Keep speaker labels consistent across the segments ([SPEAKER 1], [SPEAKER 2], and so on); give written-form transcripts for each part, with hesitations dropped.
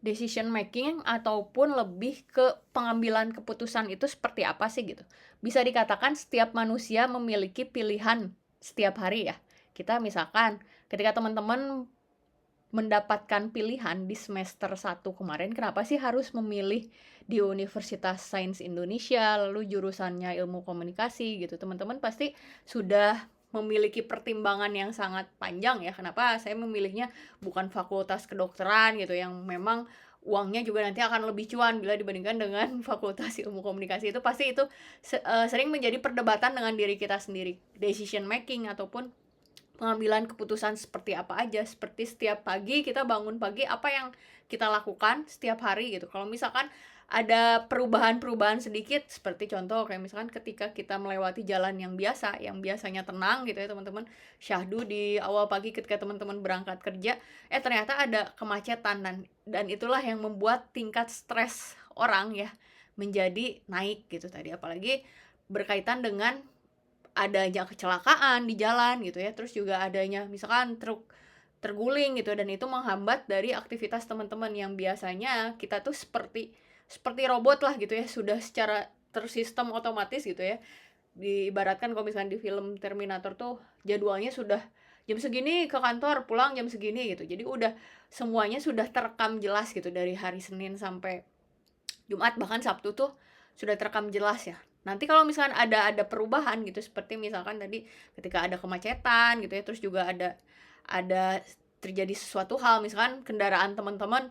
[SPEAKER 1] decision making ataupun lebih ke pengambilan keputusan itu seperti apa sih gitu. Bisa dikatakan setiap manusia memiliki pilihan setiap hari ya. Kita misalkan ketika teman-teman mendapatkan pilihan di semester 1 kemarin, kenapa sih harus memilih di Universitas Sains Indonesia, lalu jurusannya ilmu komunikasi gitu. Teman-teman pasti sudah memiliki pertimbangan yang sangat panjang ya, kenapa saya memilihnya bukan fakultas kedokteran gitu, yang memang uangnya juga nanti akan lebih cuan bila dibandingkan dengan fakultas ilmu komunikasi. Itu pasti itu sering menjadi perdebatan dengan diri kita sendiri, decision making ataupun pengambilan keputusan seperti apa aja. Seperti setiap pagi kita bangun pagi, apa yang kita lakukan setiap hari gitu. Kalau misalkan ada perubahan-perubahan sedikit, seperti contoh kayak misalkan ketika kita melewati jalan yang biasa, yang biasanya tenang gitu ya teman-teman, syahdu di awal pagi ketika teman-teman berangkat kerja, ternyata ada kemacetan, dan itulah yang membuat tingkat stres orang ya menjadi naik gitu tadi. Apalagi berkaitan dengan adanya kecelakaan di jalan gitu ya, terus juga adanya misalkan truk terguling gitu, dan itu menghambat dari aktivitas teman-teman yang biasanya kita tuh seperti robot lah gitu ya, sudah secara tersistem otomatis gitu ya. Diibaratkan kalau misalkan di film Terminator tuh jadwalnya sudah jam segini ke kantor, pulang jam segini gitu. Jadi udah semuanya sudah terekam jelas gitu dari hari Senin sampai Jumat, bahkan Sabtu tuh sudah terekam jelas ya. Nanti kalau misalkan ada perubahan gitu, seperti misalkan tadi ketika ada kemacetan gitu ya, terus juga ada terjadi sesuatu hal, misalkan kendaraan teman-teman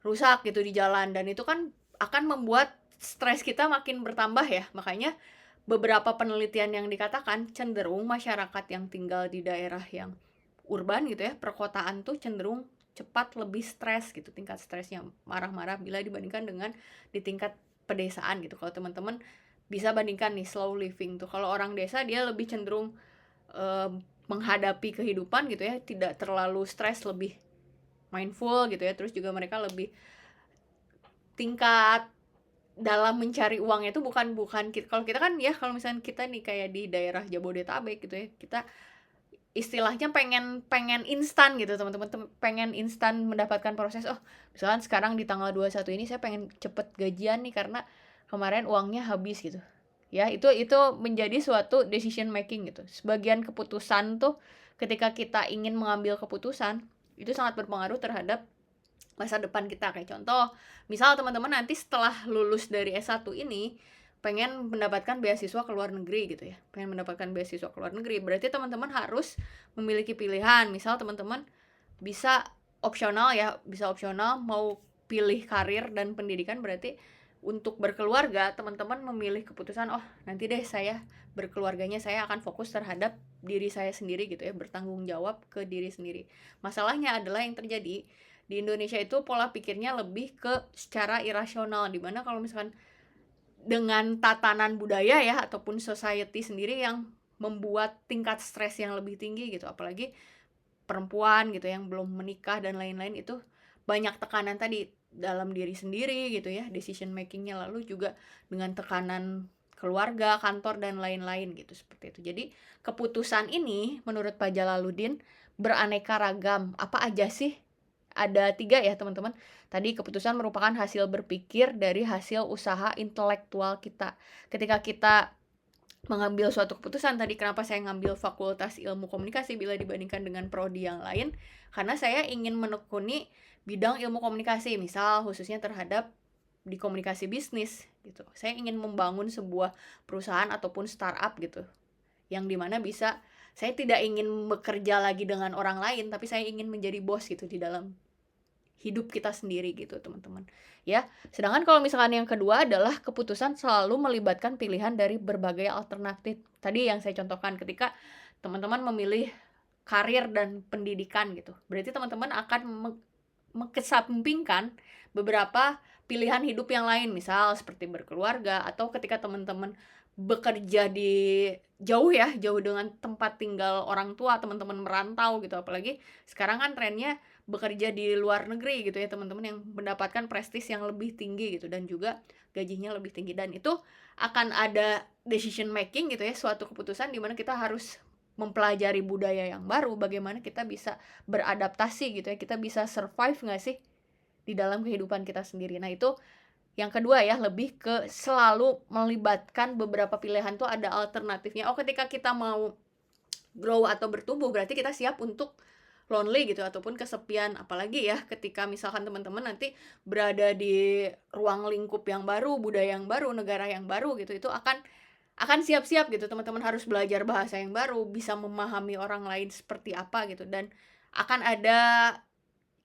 [SPEAKER 1] rusak gitu di jalan, dan itu kan akan membuat stres kita makin bertambah ya. Makanya beberapa penelitian yang dikatakan cenderung masyarakat yang tinggal di daerah yang urban gitu ya, perkotaan tuh cenderung cepat lebih stres gitu, tingkat stresnya marah-marah bila dibandingkan dengan di tingkat pedesaan gitu. Kalau teman-teman bisa bandingkan nih slow living tuh, kalau orang desa dia lebih cenderung menghadapi kehidupan gitu ya, tidak terlalu stres, lebih mindful gitu ya. Terus juga mereka lebih tingkat dalam mencari uangnya itu bukan kalau kita kan ya, kalau misalnya kita nih kayak di daerah Jabodetabek gitu ya, kita istilahnya pengen instan gitu teman-teman, pengen instan mendapatkan proses. Oh, misalkan sekarang di tanggal 21 ini saya pengen cepet gajian nih karena kemarin uangnya habis gitu. Ya, itu menjadi suatu decision making gitu. Sebagian keputusan tuh ketika kita ingin mengambil keputusan, itu sangat berpengaruh terhadap masa depan kita. Kayak contoh, misal teman-teman nanti setelah lulus dari S1 ini pengen mendapatkan beasiswa ke luar negeri gitu ya, pengen mendapatkan beasiswa ke luar negeri, berarti teman-teman harus memiliki pilihan. Misal teman-teman bisa opsional ya, bisa opsional mau pilih karir dan pendidikan, berarti untuk berkeluarga teman-teman memilih keputusan, oh nanti deh saya berkeluarganya saya akan fokus terhadap diri saya sendiri gitu ya, bertanggung jawab ke diri sendiri. Masalahnya adalah yang terjadi di Indonesia itu pola pikirnya lebih ke secara irasional, dimana kalau misalkan dengan tatanan budaya ya ataupun society sendiri yang membuat tingkat stres yang lebih tinggi gitu, apalagi perempuan gitu yang belum menikah dan lain-lain, itu banyak tekanan tadi dalam diri sendiri gitu ya, decision makingnya, lalu juga dengan tekanan keluarga, kantor, dan lain-lain gitu, seperti itu. Jadi keputusan ini menurut Pak Jalaluddin beraneka ragam. Apa aja sih? Ada 3 ya teman-teman. Tadi keputusan merupakan hasil berpikir dari hasil usaha intelektual kita. Ketika kita mengambil suatu keputusan, tadi kenapa saya ngambil fakultas ilmu komunikasi bila dibandingkan dengan prodi yang lain, karena saya ingin menekuni bidang ilmu komunikasi, misal khususnya terhadap di komunikasi bisnis gitu. Saya ingin membangun sebuah perusahaan ataupun startup gitu, yang dimana bisa, saya tidak ingin bekerja lagi dengan orang lain, tapi saya ingin menjadi bos gitu di dalam hidup kita sendiri gitu teman-teman ya. Sedangkan kalau misalkan yang kedua adalah keputusan selalu melibatkan pilihan dari berbagai alternatif. Tadi yang saya contohkan, ketika teman-teman memilih karir dan pendidikan gitu, berarti teman-teman akan mengesampingkan beberapa pilihan hidup yang lain, misal seperti berkeluarga, atau ketika teman-teman bekerja di jauh ya, jauh dengan tempat tinggal orang tua, teman-teman merantau gitu. Apalagi sekarang kan trennya bekerja di luar negeri gitu ya teman-teman, yang mendapatkan prestis yang lebih tinggi gitu, dan juga gajinya lebih tinggi, dan itu akan ada decision making gitu ya, suatu keputusan di mana kita harus mempelajari budaya yang baru, bagaimana kita bisa beradaptasi gitu ya, kita bisa survive nggak sih di dalam kehidupan kita sendiri. Nah itu yang kedua ya, lebih ke selalu melibatkan beberapa pilihan tuh ada alternatifnya. Ketika kita mau grow atau bertumbuh berarti kita siap untuk lonely gitu ataupun kesepian. Apalagi ya ketika misalkan teman-teman nanti berada di ruang lingkup yang baru, budaya yang baru, negara yang baru gitu, itu akan siap-siap gitu. Teman-teman harus belajar bahasa yang baru, bisa memahami orang lain seperti apa gitu, dan akan ada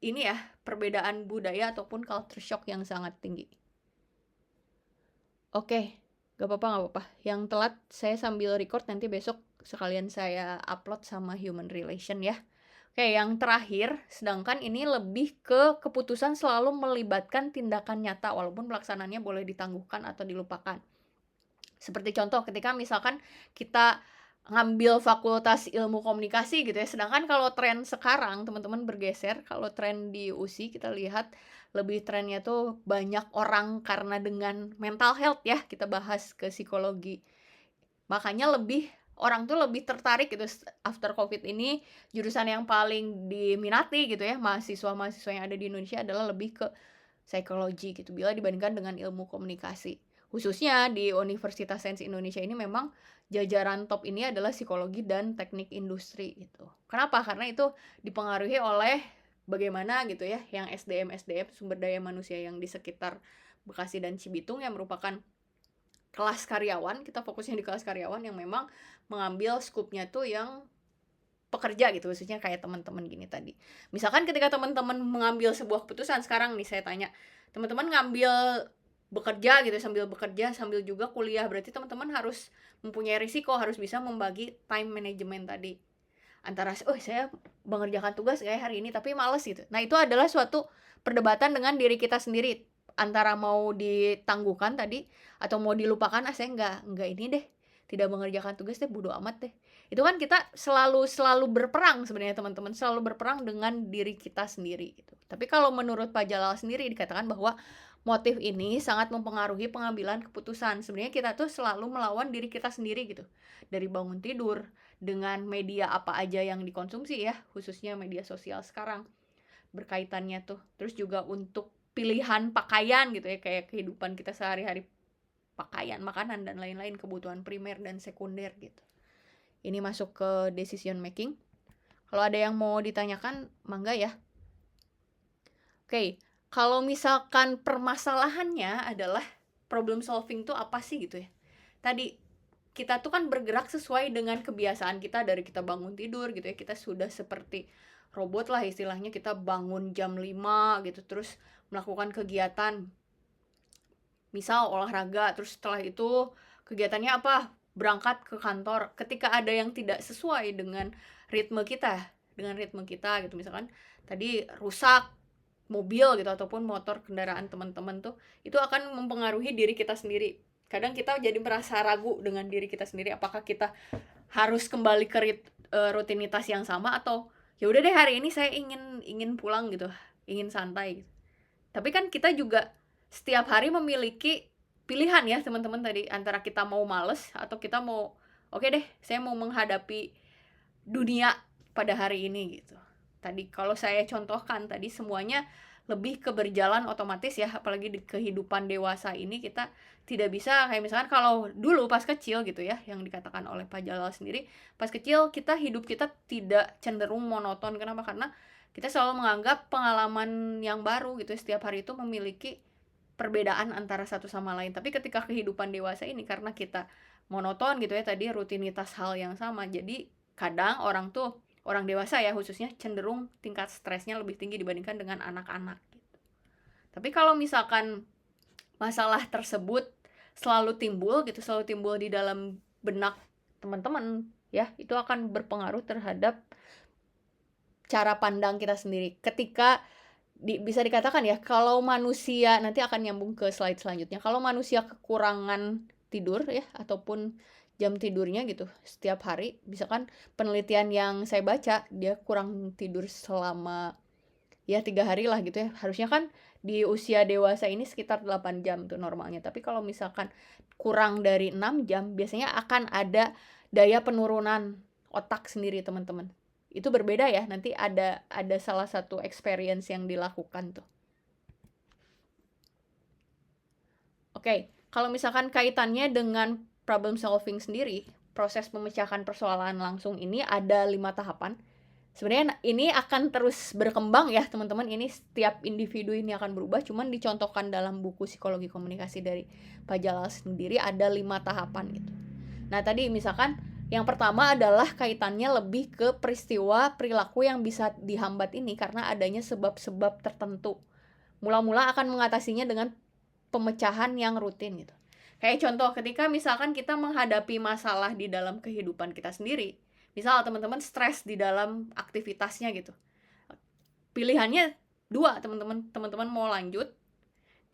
[SPEAKER 1] ini ya, perbedaan budaya ataupun culture shock yang sangat tinggi. Oke, gak apa-apa. Yang telat saya sambil record, nanti besok sekalian saya upload sama human relation ya. Oke, yang terakhir, sedangkan ini lebih ke keputusan selalu melibatkan tindakan nyata walaupun pelaksanaannya boleh ditangguhkan atau dilupakan. Seperti contoh ketika misalkan kita ngambil fakultas ilmu komunikasi gitu ya, sedangkan kalau tren sekarang teman-teman bergeser, kalau tren di USI kita lihat lebih trennya tuh banyak orang karena dengan mental health ya, kita bahas ke psikologi. Makanya orang tuh lebih tertarik gitu after COVID ini, jurusan yang paling diminati gitu ya, mahasiswa-mahasiswa yang ada di Indonesia adalah lebih ke psikologi gitu, bila dibandingkan dengan ilmu komunikasi. Khususnya di Universitas Sains Indonesia ini memang jajaran top ini adalah psikologi dan teknik industri gitu. Kenapa? Karena itu dipengaruhi oleh bagaimana gitu ya, yang SDM sumber daya manusia yang di sekitar Bekasi dan Cibitung yang merupakan kelas karyawan, kita fokusnya di kelas karyawan yang memang mengambil skupnya tuh yang pekerja gitu, khususnya kayak teman-teman gini tadi. Misalkan ketika teman-teman mengambil sebuah keputusan sekarang nih, saya tanya, teman-teman ngambil bekerja gitu, sambil bekerja sambil juga kuliah, berarti teman-teman harus mempunyai risiko, harus bisa membagi time management tadi. Antara saya mengerjakan tugas kayak hari ini tapi males gitu. Nah, itu adalah suatu perdebatan dengan diri kita sendiri, antara mau ditangguhkan tadi atau mau dilupakan, saya enggak ini deh, tidak mengerjakan tugas deh, bodo amat deh. Itu kan kita selalu berperang sebenarnya teman-teman, selalu berperang dengan diri kita sendiri gitu. Tapi kalau menurut Pak Jalal sendiri dikatakan bahwa motif ini sangat mempengaruhi pengambilan keputusan. Sebenarnya kita tuh selalu melawan diri kita sendiri gitu. Dari bangun tidur, dengan media apa aja yang dikonsumsi ya, khususnya media sosial sekarang berkaitannya tuh. Terus juga untuk pilihan pakaian gitu ya, kayak kehidupan kita sehari-hari, pakaian, makanan, dan lain-lain, kebutuhan primer dan sekunder gitu. Ini masuk ke decision making. Kalau ada yang mau ditanyakan, mangga ya. Oke, kalau misalkan permasalahannya adalah problem solving tuh apa sih gitu ya. Tadi kita tuh kan bergerak sesuai dengan kebiasaan kita dari kita bangun tidur gitu ya. Kita sudah seperti robot lah istilahnya, kita bangun jam 5 gitu, terus melakukan kegiatan misal olahraga, terus setelah itu kegiatannya apa? Berangkat ke kantor. Ketika ada yang tidak sesuai dengan ritme kita gitu, misalkan tadi rusak mobil gitu ataupun motor kendaraan teman-teman tuh, itu akan mempengaruhi diri kita sendiri. Kadang kita jadi merasa ragu dengan diri kita sendiri, apakah kita harus kembali ke rutinitas yang sama atau ya udah deh hari ini saya ingin pulang gitu, ingin santai gitu. Tapi kan kita juga setiap hari memiliki pilihan ya teman-teman tadi, antara kita mau males atau kita mau oke deh saya mau menghadapi dunia pada hari ini gitu. Tadi kalau saya contohkan tadi semuanya lebih ke berjalan otomatis ya, apalagi di kehidupan dewasa ini kita tidak bisa kayak misalkan kalau dulu pas kecil gitu ya, yang dikatakan oleh Pak Jalal sendiri, pas kecil hidup kita tidak cenderung monoton. Kenapa? Karena kita selalu menganggap pengalaman yang baru gitu setiap hari itu memiliki perbedaan antara satu sama lain. Tapi ketika kehidupan dewasa ini, karena kita monoton gitu ya tadi, rutinitas hal yang sama, jadi kadang orang dewasa ya khususnya cenderung tingkat stresnya lebih tinggi dibandingkan dengan anak-anak gitu. Tapi kalau misalkan masalah tersebut selalu timbul di dalam benak teman-teman ya, itu akan berpengaruh terhadap cara pandang kita sendiri. Ketika bisa dikatakan ya, kalau manusia, nanti akan nyambung ke slide selanjutnya, kalau manusia kekurangan tidur ya ataupun jam tidurnya gitu setiap hari, misalkan penelitian yang saya baca, dia kurang tidur selama ya 3 hari lah gitu ya, harusnya kan di usia dewasa ini sekitar 8 jam tuh normalnya. Tapi kalau misalkan kurang dari 6 jam, biasanya akan ada daya penurunan otak sendiri teman-teman. Itu berbeda ya, nanti ada salah satu experience yang dilakukan tuh. Oke, kalau misalkan kaitannya dengan problem solving sendiri, proses memecahkan persoalan langsung ini ada 5 tahapan. Sebenarnya ini akan terus berkembang ya teman-teman, ini setiap individu ini akan berubah, cuman dicontohkan dalam buku psikologi komunikasi dari Pak Jalal sendiri ada 5 tahapan gitu. Nah tadi misalkan yang pertama adalah kaitannya lebih ke peristiwa perilaku yang bisa dihambat ini karena adanya sebab-sebab tertentu. Mula-mula akan mengatasinya dengan pemecahan yang rutin gitu. Kayak contoh ketika misalkan kita menghadapi masalah di dalam kehidupan kita sendiri, misal teman-teman stres di dalam aktivitasnya gitu, pilihannya dua, teman-teman mau lanjut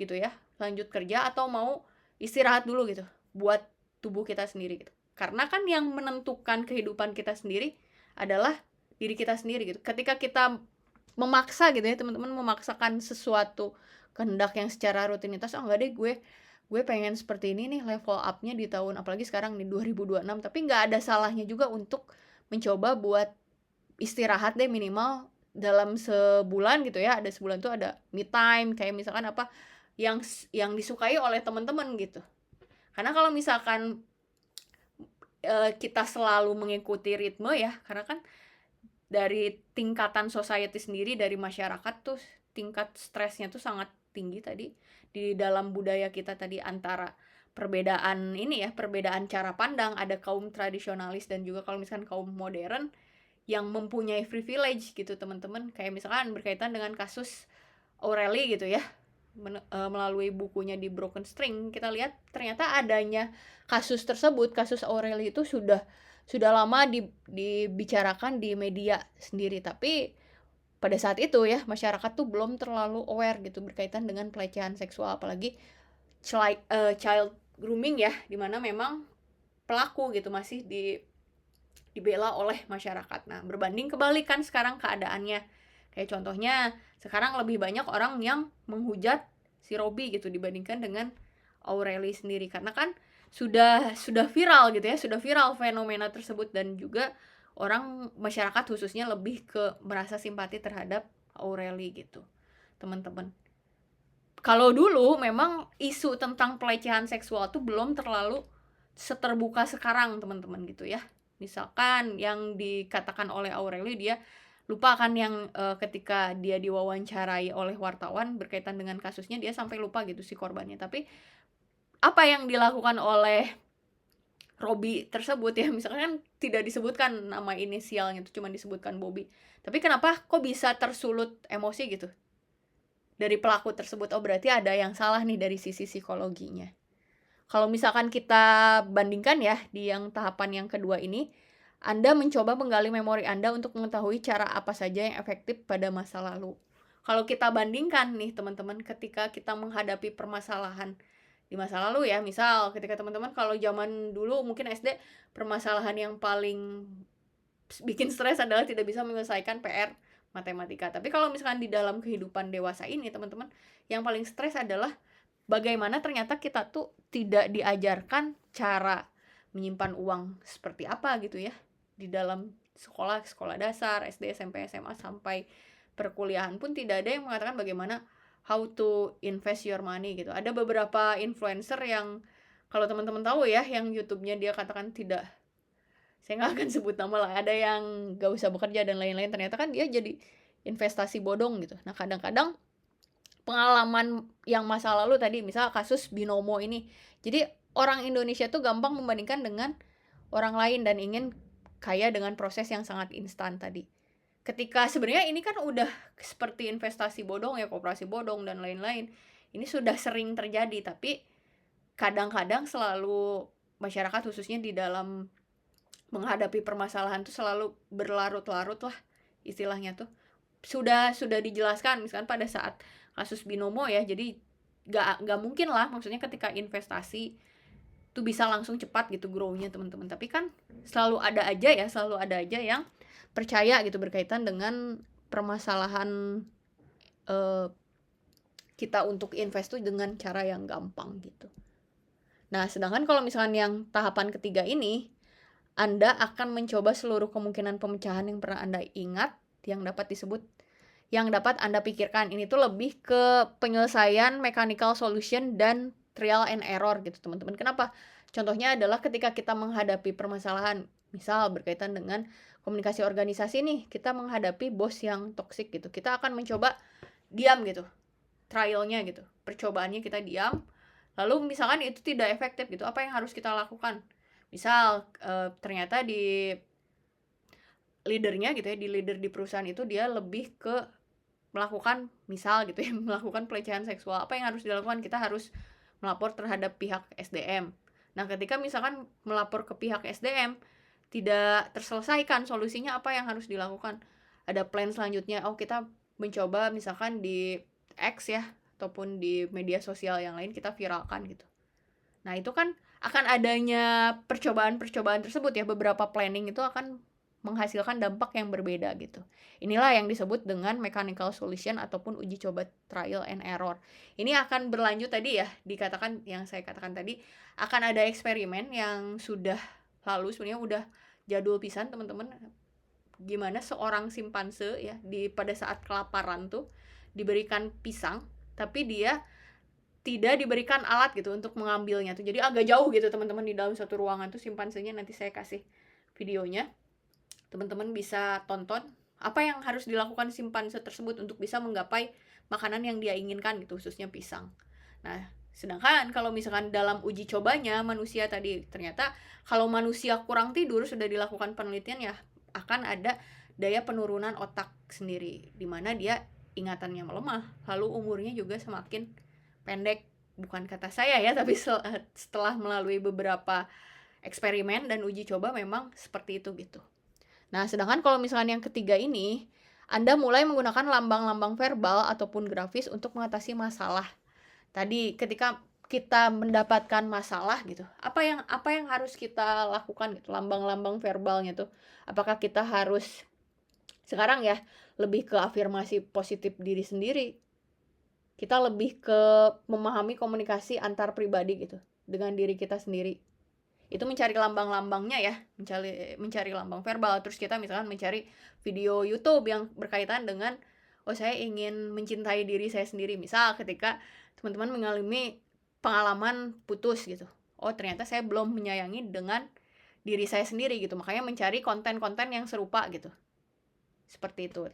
[SPEAKER 1] gitu ya, lanjut kerja atau mau istirahat dulu gitu buat tubuh kita sendiri gitu. Karena kan yang menentukan kehidupan kita sendiri adalah diri kita sendiri gitu. Ketika kita memaksa gitu ya teman-teman, memaksakan sesuatu kehendak yang secara rutinitas, enggak deh gue pengen seperti ini nih level up-nya di tahun, apalagi sekarang nih 2026, tapi nggak ada salahnya juga untuk mencoba buat istirahat deh minimal dalam sebulan gitu ya, ada sebulan tuh ada me time, kayak misalkan apa yang disukai oleh teman-teman gitu. Karena kalau misalkan kita selalu mengikuti ritme ya, karena kan dari tingkatan society sendiri, dari masyarakat tuh tingkat stresnya tuh sangat tinggi tadi di dalam budaya kita tadi, antara perbedaan ini ya, perbedaan cara pandang, ada kaum tradisionalis dan juga kalau misalkan kaum modern yang mempunyai privilege gitu teman-teman, kayak misalkan berkaitan dengan kasus Aureli gitu ya, melalui bukunya di Broken String kita lihat ternyata adanya kasus tersebut, kasus Aureli itu sudah lama dibicarakan di media sendiri, tapi pada saat itu ya masyarakat tuh belum terlalu aware gitu berkaitan dengan pelecehan seksual, apalagi child grooming ya, dimana memang pelaku gitu masih dibela oleh masyarakat. Nah berbanding kebalikan sekarang keadaannya, kayak contohnya sekarang lebih banyak orang yang menghujat si Robi gitu dibandingkan dengan Aureli sendiri, karena kan sudah viral gitu ya, sudah viral fenomena tersebut, dan juga orang masyarakat khususnya lebih ke merasa simpati terhadap Aureli gitu teman-teman. Kalau dulu memang isu tentang pelecehan seksual tuh belum terlalu seterbuka sekarang teman-teman gitu ya. Misalkan yang dikatakan oleh Aureli, dia lupa kan yang ketika dia diwawancarai oleh wartawan berkaitan dengan kasusnya, dia sampai lupa gitu si korbannya. Tapi apa yang dilakukan oleh Robi tersebut ya, misalkan kan tidak disebutkan nama inisialnya, itu cuma disebutkan Bobby. Tapi kenapa kok bisa tersulut emosi gitu dari pelaku tersebut? Oh berarti ada yang salah nih dari sisi psikologinya. Kalau misalkan kita bandingkan ya di yang tahapan yang kedua ini, Anda mencoba menggali memori Anda untuk mengetahui cara apa saja yang efektif pada masa lalu. Kalau kita bandingkan nih teman-teman, ketika kita menghadapi permasalahan di masa lalu ya, misal ketika teman-teman kalau zaman dulu mungkin SD, permasalahan yang paling bikin stres adalah tidak bisa menyelesaikan PR matematika. Tapi kalau misalkan di dalam kehidupan dewasa ini teman-teman, yang paling stres adalah bagaimana ternyata kita tuh tidak diajarkan cara menyimpan uang seperti apa gitu ya di dalam sekolah dasar, SD, SMP, SMA, sampai perkuliahan pun tidak ada yang mengatakan bagaimana how to invest your money gitu. Ada beberapa influencer yang kalau teman-teman tahu ya, yang YouTube-nya dia katakan tidak, saya nggak akan sebut nama lah, ada yang gak usah bekerja dan lain-lain, ternyata kan dia jadi investasi bodong gitu. Nah kadang-kadang pengalaman yang masa lalu tadi, misal kasus binomo ini, jadi orang Indonesia tuh gampang membandingkan dengan orang lain dan ingin kaya dengan proses yang sangat instan tadi. Ketika sebenarnya ini kan udah seperti investasi bodong ya, koperasi bodong dan lain-lain. Ini sudah sering terjadi, tapi kadang-kadang selalu masyarakat khususnya di dalam menghadapi permasalahan tuh selalu berlarut-larut lah istilahnya tuh. Sudah dijelaskan misalkan pada saat kasus binomo ya, jadi gak mungkin lah maksudnya ketika investasi tuh bisa langsung cepat gitu grow-nya teman-teman. Tapi kan selalu ada aja yang percaya gitu berkaitan dengan permasalahan kita untuk invest tuh dengan cara yang gampang gitu. Nah sedangkan kalau misalkan yang tahapan ketiga ini, Anda akan mencoba seluruh kemungkinan pemecahan yang pernah Anda ingat, yang dapat Anda pikirkan. Ini tuh lebih ke penyelesaian mechanical solution dan trial and error gitu teman-teman. Kenapa? Contohnya adalah ketika kita menghadapi permasalahan, misal berkaitan dengan komunikasi organisasi nih, kita menghadapi bos yang toksik gitu. Kita akan mencoba diam gitu, trialnya gitu, percobaannya kita diam. Lalu misalkan itu tidak efektif gitu, apa yang harus kita lakukan? Misal ternyata di leadernya gitu ya, di leader di perusahaan itu dia lebih ke melakukan misal gitu ya, melakukan pelecehan seksual. Apa yang harus dilakukan? Kita harus melapor terhadap pihak SDM. Nah, ketika misalkan melapor ke pihak SDM tidak terselesaikan, solusinya apa yang harus dilakukan? Ada plan selanjutnya. Oh, kita mencoba misalkan di X ya, ataupun di media sosial yang lain kita viralkan gitu. Nah, itu kan akan adanya percobaan-percobaan tersebut ya, beberapa planning itu akan menghasilkan dampak yang berbeda gitu. Inilah yang disebut dengan mechanical solution ataupun uji coba trial and error. Ini akan berlanjut tadi ya, dikatakan yang saya katakan tadi, akan ada eksperimen yang sudah lalu, sebenarnya udah jadul pisan teman-teman. Gimana seorang simpanse ya pada saat kelaparan tuh diberikan pisang, tapi dia tidak diberikan alat gitu untuk mengambilnya tuh. Jadi agak jauh gitu teman-teman, di dalam satu ruangan tuh simpansenya. Nanti saya kasih videonya. Teman-teman bisa tonton apa yang harus dilakukan simpanse tersebut untuk bisa menggapai makanan yang dia inginkan gitu, khususnya pisang. Nah, sedangkan kalau misalkan dalam uji cobanya manusia tadi, ternyata kalau manusia kurang tidur, sudah dilakukan penelitian ya, akan ada daya penurunan otak sendiri, dimana dia ingatannya melemah, lalu umurnya juga semakin pendek. Bukan kata saya ya, tapi setelah melalui beberapa eksperimen dan uji coba memang seperti itu gitu. Nah, sedangkan kalau misalkan yang ketiga ini, Anda mulai menggunakan lambang-lambang verbal ataupun grafis untuk mengatasi masalah. Tadi ketika kita mendapatkan masalah gitu, apa yang harus kita lakukan gitu, lambang-lambang verbalnya tuh. Apakah kita harus sekarang ya lebih ke afirmasi positif diri sendiri? Kita lebih ke memahami komunikasi antar pribadi gitu dengan diri kita sendiri. Itu mencari lambang-lambangnya ya, mencari lambang verbal. Terus kita misalkan mencari video YouTube yang berkaitan dengan saya ingin mencintai diri saya sendiri. Misal ketika teman-teman mengalami pengalaman putus gitu, ternyata saya belum menyayangi dengan diri saya sendiri gitu, makanya mencari konten-konten yang serupa gitu, seperti itu.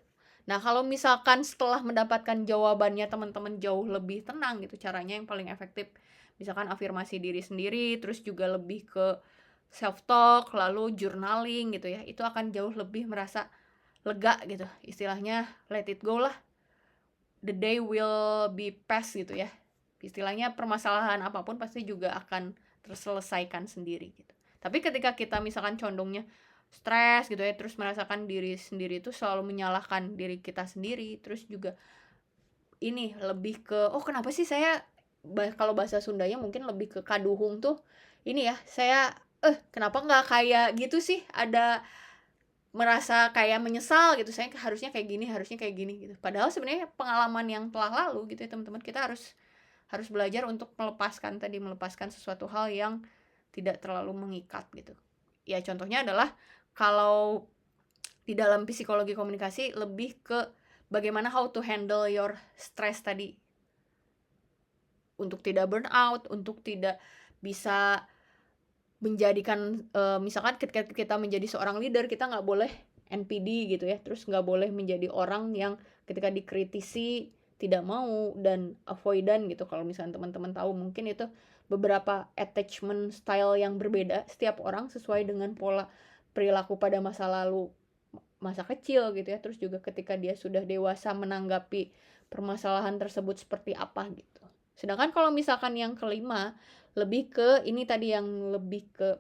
[SPEAKER 1] Nah, kalau misalkan setelah mendapatkan jawabannya teman-teman jauh lebih tenang gitu, caranya yang paling efektif misalkan afirmasi diri sendiri, terus juga lebih ke self talk, lalu journaling gitu ya, itu akan jauh lebih merasa lega gitu, istilahnya let it go lah, the day will be past gitu ya, istilahnya permasalahan apapun pasti juga akan terselesaikan sendiri gitu. Tapi ketika kita misalkan condongnya stres gitu ya, terus merasakan diri sendiri itu selalu menyalahkan diri kita sendiri, terus juga ini lebih ke kenapa sih saya, kalau bahasa Sundanya mungkin lebih ke kaduhung tuh, ini ya, saya kenapa nggak kayak gitu sih, ada merasa kayak menyesal gitu, saya harusnya kayak gini gitu. Padahal sebenarnya pengalaman yang telah lalu gitu ya teman-teman, kita harus belajar untuk melepaskan sesuatu hal yang tidak terlalu mengikat gitu. Ya contohnya adalah kalau di dalam psikologi komunikasi lebih ke bagaimana how to handle your stress tadi, untuk tidak burn out, untuk tidak bisa menjadikan misalkan ketika kita menjadi seorang leader, kita nggak boleh NPD gitu ya, terus nggak boleh menjadi orang yang ketika dikritisi tidak mau dan avoidant gitu. Kalau misalnya teman-teman tahu, mungkin itu beberapa attachment style yang berbeda setiap orang sesuai dengan pola perilaku pada masa lalu, masa kecil gitu ya, terus juga ketika dia sudah dewasa menanggapi permasalahan tersebut seperti apa gitu. Sedangkan kalau misalkan yang kelima, lebih ke ini tadi, yang lebih ke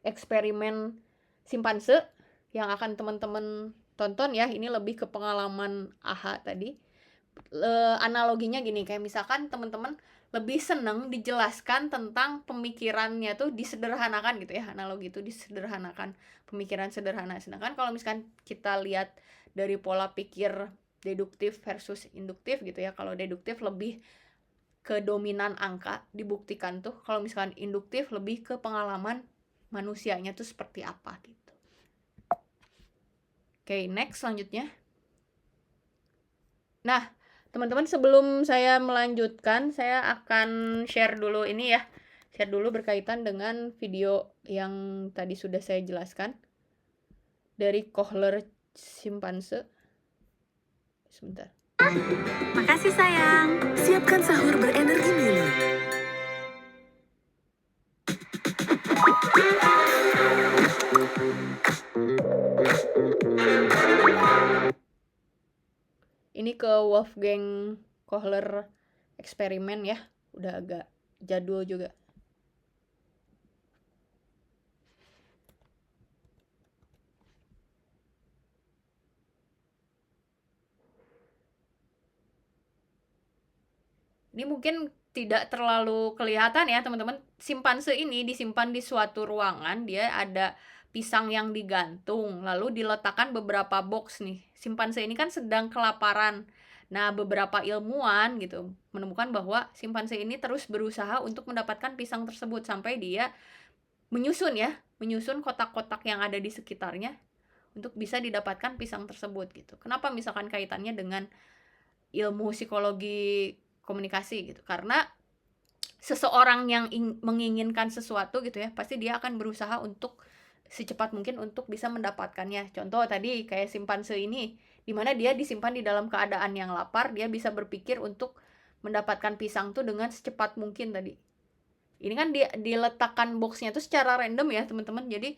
[SPEAKER 1] eksperimen simpanse yang akan teman-teman tonton ya, ini lebih ke pengalaman AHA tadi. Analoginya gini, kayak misalkan teman-teman lebih seneng dijelaskan tentang pemikirannya tuh disederhanakan gitu ya, analogi itu disederhanakan, pemikiran sederhana. Sedangkan kalau misalkan kita lihat dari pola pikir deduktif versus induktif gitu ya, kalau deduktif lebih ke dominan angka, dibuktikan tuh. Kalau misalkan induktif lebih ke pengalaman manusianya tuh seperti apa gitu. Oke, next selanjutnya. Nah, Teman-teman, sebelum saya melanjutkan, saya akan share dulu ini ya. Share dulu berkaitan dengan video yang tadi sudah saya jelaskan dari Kohler simpanse. Sebentar.
[SPEAKER 2] Makasih sayang. Siapkan sahur berenergi Milo.
[SPEAKER 1] Ini ke Wolfgang Kohler eksperimen ya. Udah agak jadul juga. Ini mungkin tidak terlalu kelihatan ya teman-teman. Simpanse ini disimpan di suatu ruangan, dia ada pisang yang digantung, lalu diletakkan beberapa box nih. Simpanse ini kan sedang kelaparan. Nah, beberapa ilmuwan gitu menemukan bahwa simpanse ini terus berusaha untuk mendapatkan pisang tersebut sampai dia menyusun kotak-kotak yang ada di sekitarnya untuk bisa didapatkan pisang tersebut gitu. Kenapa misalkan kaitannya dengan ilmu psikologi komunikasi gitu? Karena seseorang yang menginginkan sesuatu gitu ya, pasti dia akan berusaha untuk secepat mungkin untuk bisa mendapatkannya. Contoh tadi kayak simpanse ini, dimana dia disimpan di dalam keadaan yang lapar, dia bisa berpikir untuk mendapatkan pisang tuh dengan secepat mungkin tadi. Ini kan diletakkan boxnya tuh secara random ya teman-teman. Jadi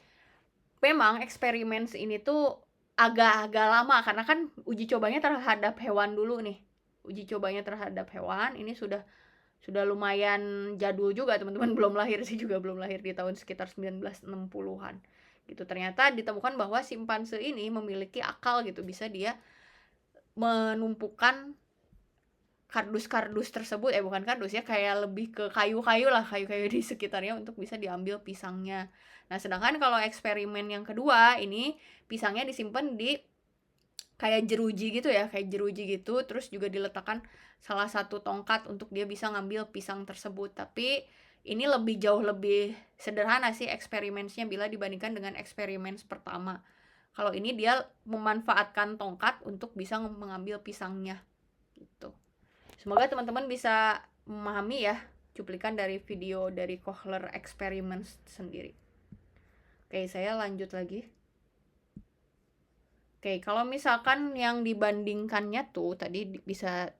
[SPEAKER 1] memang eksperimen ini tuh agak-agak lama karena kan uji cobanya terhadap hewan dulu nih. Uji cobanya terhadap hewan ini sudah lumayan jadul juga teman-teman, belum lahir sih juga, belum lahir di tahun sekitar 1960-an gitu. Ternyata ditemukan bahwa simpanse ini memiliki akal gitu, bisa dia menumpukan kardus-kardus tersebut, bukan kardus ya, kayak lebih ke kayu-kayu lah, kayu-kayu di sekitarnya untuk bisa diambil pisangnya. Nah, sedangkan kalau eksperimen yang kedua ini pisangnya disimpan di kayak jeruji gitu ya, terus juga diletakkan salah satu tongkat untuk dia bisa ngambil pisang tersebut. Tapi ini jauh lebih sederhana sih eksperimennya bila dibandingkan dengan eksperimen pertama. Kalau ini dia memanfaatkan tongkat untuk bisa mengambil pisangnya gitu. Semoga teman-teman bisa memahami ya cuplikan dari video dari Kohler Experiments sendiri. Oke, saya lanjut lagi. Oke, kalau misalkan yang dibandingkannya tuh tadi bisa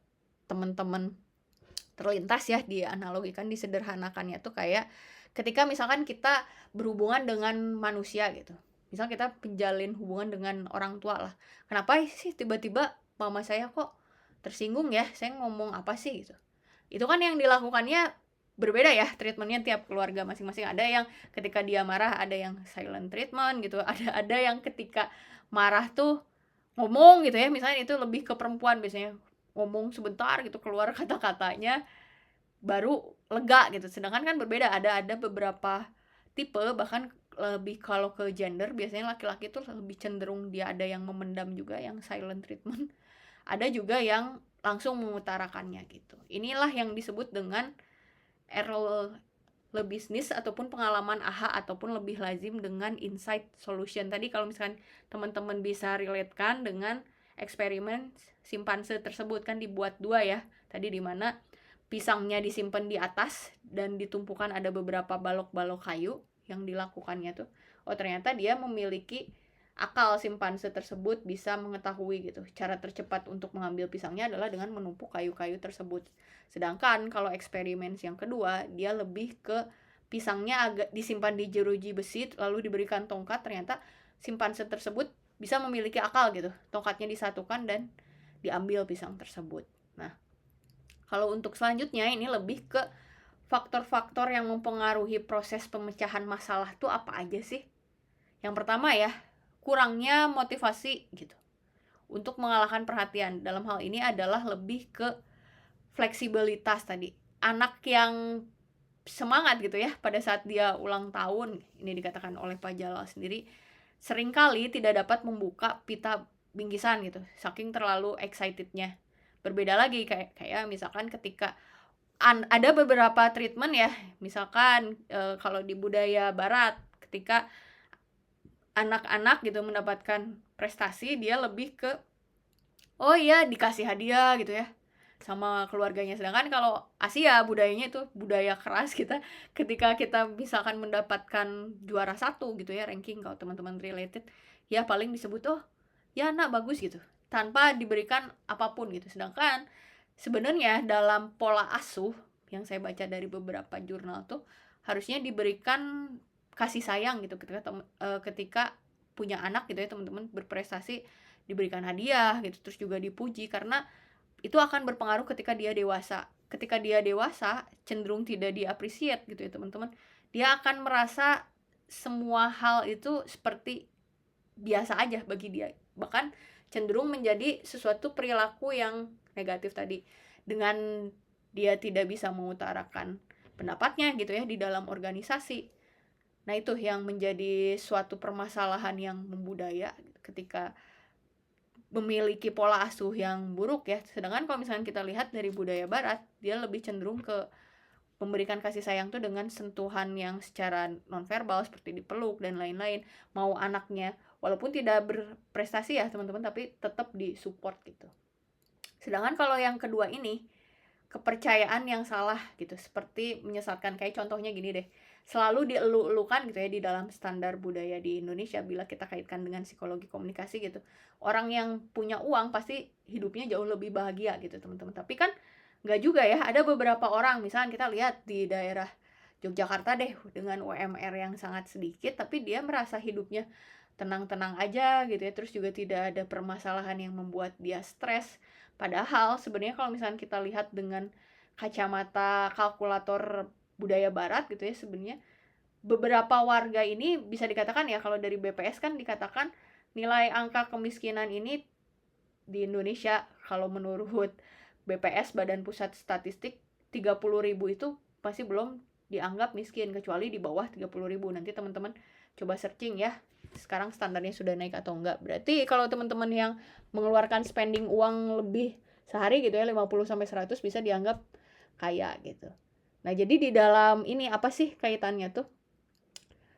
[SPEAKER 1] teman-teman terlintas ya, dianalogikan, disederhanakannya tuh kayak ketika misalkan kita berhubungan dengan manusia gitu. Misal kita menjalin hubungan dengan orang tua lah. Kenapa sih tiba-tiba mama saya kok tersinggung ya? Saya ngomong apa sih gitu. Itu kan yang dilakukannya berbeda ya, treatmentnya tiap keluarga masing-masing. Ada yang ketika dia marah, ada yang silent treatment gitu. Ada yang ketika marah tuh ngomong gitu ya, misalnya itu lebih ke perempuan biasanya, ngomong sebentar gitu keluar kata-katanya baru lega gitu. Sedangkan kan berbeda, ada beberapa tipe, bahkan lebih kalau ke gender biasanya laki-laki tuh lebih cenderung dia ada yang memendam juga, yang silent treatment. Ada juga yang langsung mengutarakannya gitu. Inilah yang disebut dengan le bisnis ataupun pengalaman AHA ataupun lebih lazim dengan insight solution. Tadi kalau misalkan teman-teman bisa relatekan dengan eksperimen simpanse tersebut, kan dibuat dua ya. Tadi dimana pisangnya disimpan di atas dan ditumpukan ada beberapa balok-balok kayu yang dilakukannya tuh. Oh, ternyata dia memiliki akal, simpanse tersebut bisa mengetahui gitu. Cara tercepat untuk mengambil pisangnya adalah dengan menumpuk kayu-kayu tersebut. Sedangkan kalau eksperimen yang kedua, dia lebih ke pisangnya agak disimpan di jeruji besi lalu diberikan tongkat, ternyata simpanse tersebut bisa memiliki akal gitu. Tongkatnya disatukan dan diambil pisang tersebut. Nah, kalau untuk selanjutnya ini lebih ke faktor-faktor yang mempengaruhi proses pemecahan masalah tuh apa aja sih? Yang pertama ya, kurangnya motivasi gitu untuk mengalahkan perhatian. Dalam hal ini adalah lebih ke fleksibilitas tadi. Anak yang semangat gitu ya pada saat dia ulang tahun, ini dikatakan oleh Pak Jalal sendiri, seringkali tidak dapat membuka pita bingkisan gitu, saking terlalu excitednya. Berbeda lagi kayak misalkan ketika ada beberapa treatment ya, misalkan kalau di budaya barat, ketika anak-anak gitu mendapatkan prestasi, dia lebih ke oh iya dikasih hadiah gitu ya, sama keluarganya. Sedangkan kalau Asia budayanya itu budaya keras, ketika kita misalkan mendapatkan juara 1 gitu ya ranking, kalau teman-teman related ya paling disebut oh ya nak bagus gitu, tanpa diberikan apapun gitu. Sedangkan sebenarnya dalam pola asuh yang saya baca dari beberapa jurnal tuh harusnya diberikan kasih sayang gitu ketika punya anak gitu ya, teman-teman berprestasi diberikan hadiah gitu, terus juga dipuji, karena itu akan berpengaruh ketika dia dewasa. Ketika dia dewasa cenderung tidak diapresiat gitu ya teman-teman, dia akan merasa semua hal itu seperti biasa aja bagi dia, bahkan cenderung menjadi sesuatu perilaku yang negatif tadi, dengan dia tidak bisa mengutarakan pendapatnya gitu ya di dalam organisasi. Nah itu yang menjadi suatu permasalahan yang membudaya ketika memiliki pola asuh yang buruk ya. Sedangkan kalau misalnya kita lihat dari budaya barat, dia lebih cenderung ke memberikan kasih sayang tuh dengan sentuhan yang secara nonverbal seperti dipeluk dan lain-lain. Mau anaknya walaupun tidak berprestasi ya teman-teman, tapi tetap disupport gitu. Sedangkan kalau yang kedua ini, kepercayaan yang salah gitu, seperti menyesatkan. Kayak contohnya gini deh, selalu dielu-elukan gitu ya di dalam standar budaya di Indonesia, bila kita kaitkan dengan psikologi komunikasi gitu, orang yang punya uang pasti hidupnya jauh lebih bahagia gitu teman-teman. Tapi kan nggak juga ya, ada beberapa orang, misalnya kita lihat di daerah Yogyakarta deh, dengan UMR yang sangat sedikit, tapi dia merasa hidupnya tenang-tenang aja gitu ya, terus juga tidak ada permasalahan yang membuat dia stres. Padahal sebenarnya kalau misalnya kita lihat dengan kacamata kalkulator budaya barat gitu ya, sebenarnya beberapa warga ini bisa dikatakan ya, kalau dari BPS kan dikatakan nilai angka kemiskinan ini di Indonesia kalau menurut BPS, Badan Pusat Statistik, 30.000 itu masih belum dianggap miskin, kecuali di bawah 30.000. Nanti teman-teman coba searching ya, sekarang standarnya sudah naik atau enggak. Berarti kalau teman-teman yang mengeluarkan spending uang lebih sehari gitu ya, 50-100 bisa dianggap kaya gitu. Nah jadi di dalam ini apa sih kaitannya tuh?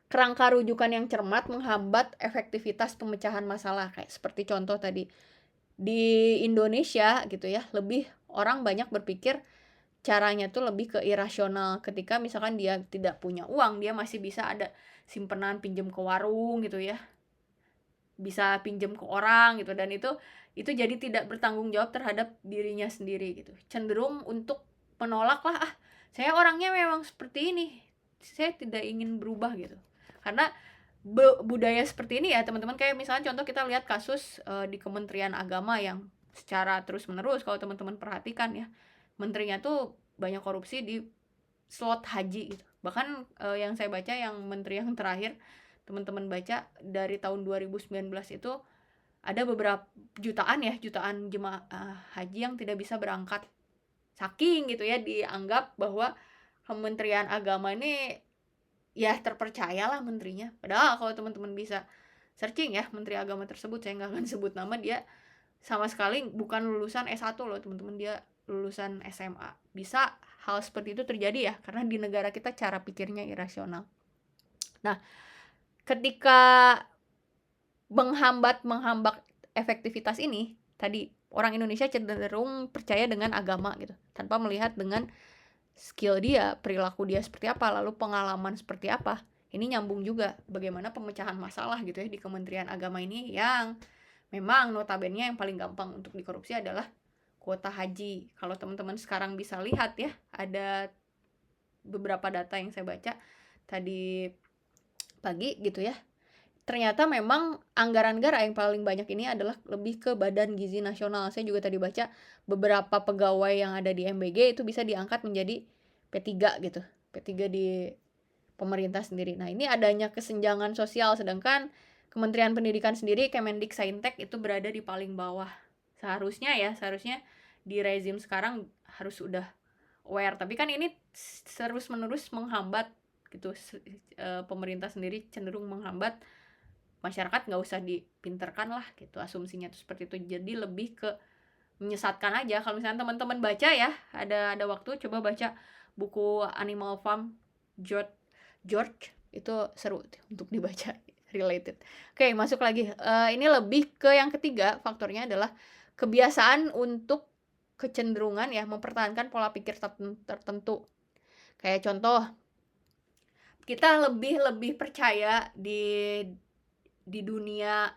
[SPEAKER 1] Kerangka rujukan yang cermat menghambat efektivitas pemecahan masalah. Kayak seperti contoh tadi, di Indonesia gitu ya, lebih orang banyak berpikir caranya tuh lebih ke irasional. Ketika misalkan dia tidak punya uang, dia masih bisa ada simpenan, pinjam ke warung gitu ya, bisa pinjam ke orang gitu, dan itu jadi tidak bertanggung jawab terhadap dirinya sendiri gitu, cenderung untuk menolak lah, saya orangnya memang seperti ini, saya tidak ingin berubah gitu. Karena budaya seperti ini ya teman-teman, kayak misalnya contoh kita lihat kasus di Kementerian Agama yang secara terus-menerus kalau teman-teman perhatikan ya, menterinya tuh banyak korupsi di slot haji gitu. Bahkan yang saya baca, yang menteri yang terakhir teman-teman baca dari tahun 2019 itu ada beberapa jutaan jemaah haji yang tidak bisa berangkat, saking gitu ya dianggap bahwa Kementerian Agama ini ya terpercayalah menterinya. Padahal kalau teman-teman bisa searching ya, menteri agama tersebut, saya nggak akan sebut nama, dia sama sekali bukan lulusan S1 loh teman-teman, dia lulusan SMA. Bisa hal seperti itu terjadi ya, karena di negara kita cara pikirnya irasional. Nah, ketika menghambat efektivitas ini, tadi orang Indonesia cenderung percaya dengan agama gitu, tanpa melihat dengan skill dia, perilaku dia seperti apa, lalu pengalaman seperti apa. Ini nyambung juga bagaimana pemecahan masalah gitu ya di Kementerian Agama ini, yang memang notabene yang paling gampang untuk dikorupsi adalah kuota haji. Kalau teman-teman sekarang bisa lihat ya, ada beberapa data yang saya baca tadi pagi gitu ya, ternyata memang anggaran negara yang paling banyak ini adalah lebih ke Badan Gizi Nasional. Saya juga tadi baca beberapa pegawai yang ada di MBG itu bisa diangkat menjadi P3 gitu, P3 di pemerintah sendiri. Nah ini adanya kesenjangan sosial, sedangkan Kementerian Pendidikan sendiri, Kemendiksaintek itu berada di paling bawah. Seharusnya di rezim sekarang harus sudah aware, tapi kan ini terus menerus menghambat gitu, pemerintah sendiri cenderung menghambat, masyarakat nggak usah dipinterkan lah gitu, asumsinya tuh seperti itu. Jadi lebih ke menyesatkan aja. Kalau misalnya teman-teman baca ya, ada waktu coba baca buku Animal Farm George, itu seru untuk dibaca, related. Oke, masuk lagi. Ini lebih ke yang ketiga, faktornya adalah kebiasaan untuk kecenderungan ya mempertahankan pola pikir tertentu. Kayak contoh, kita lebih percaya di dunia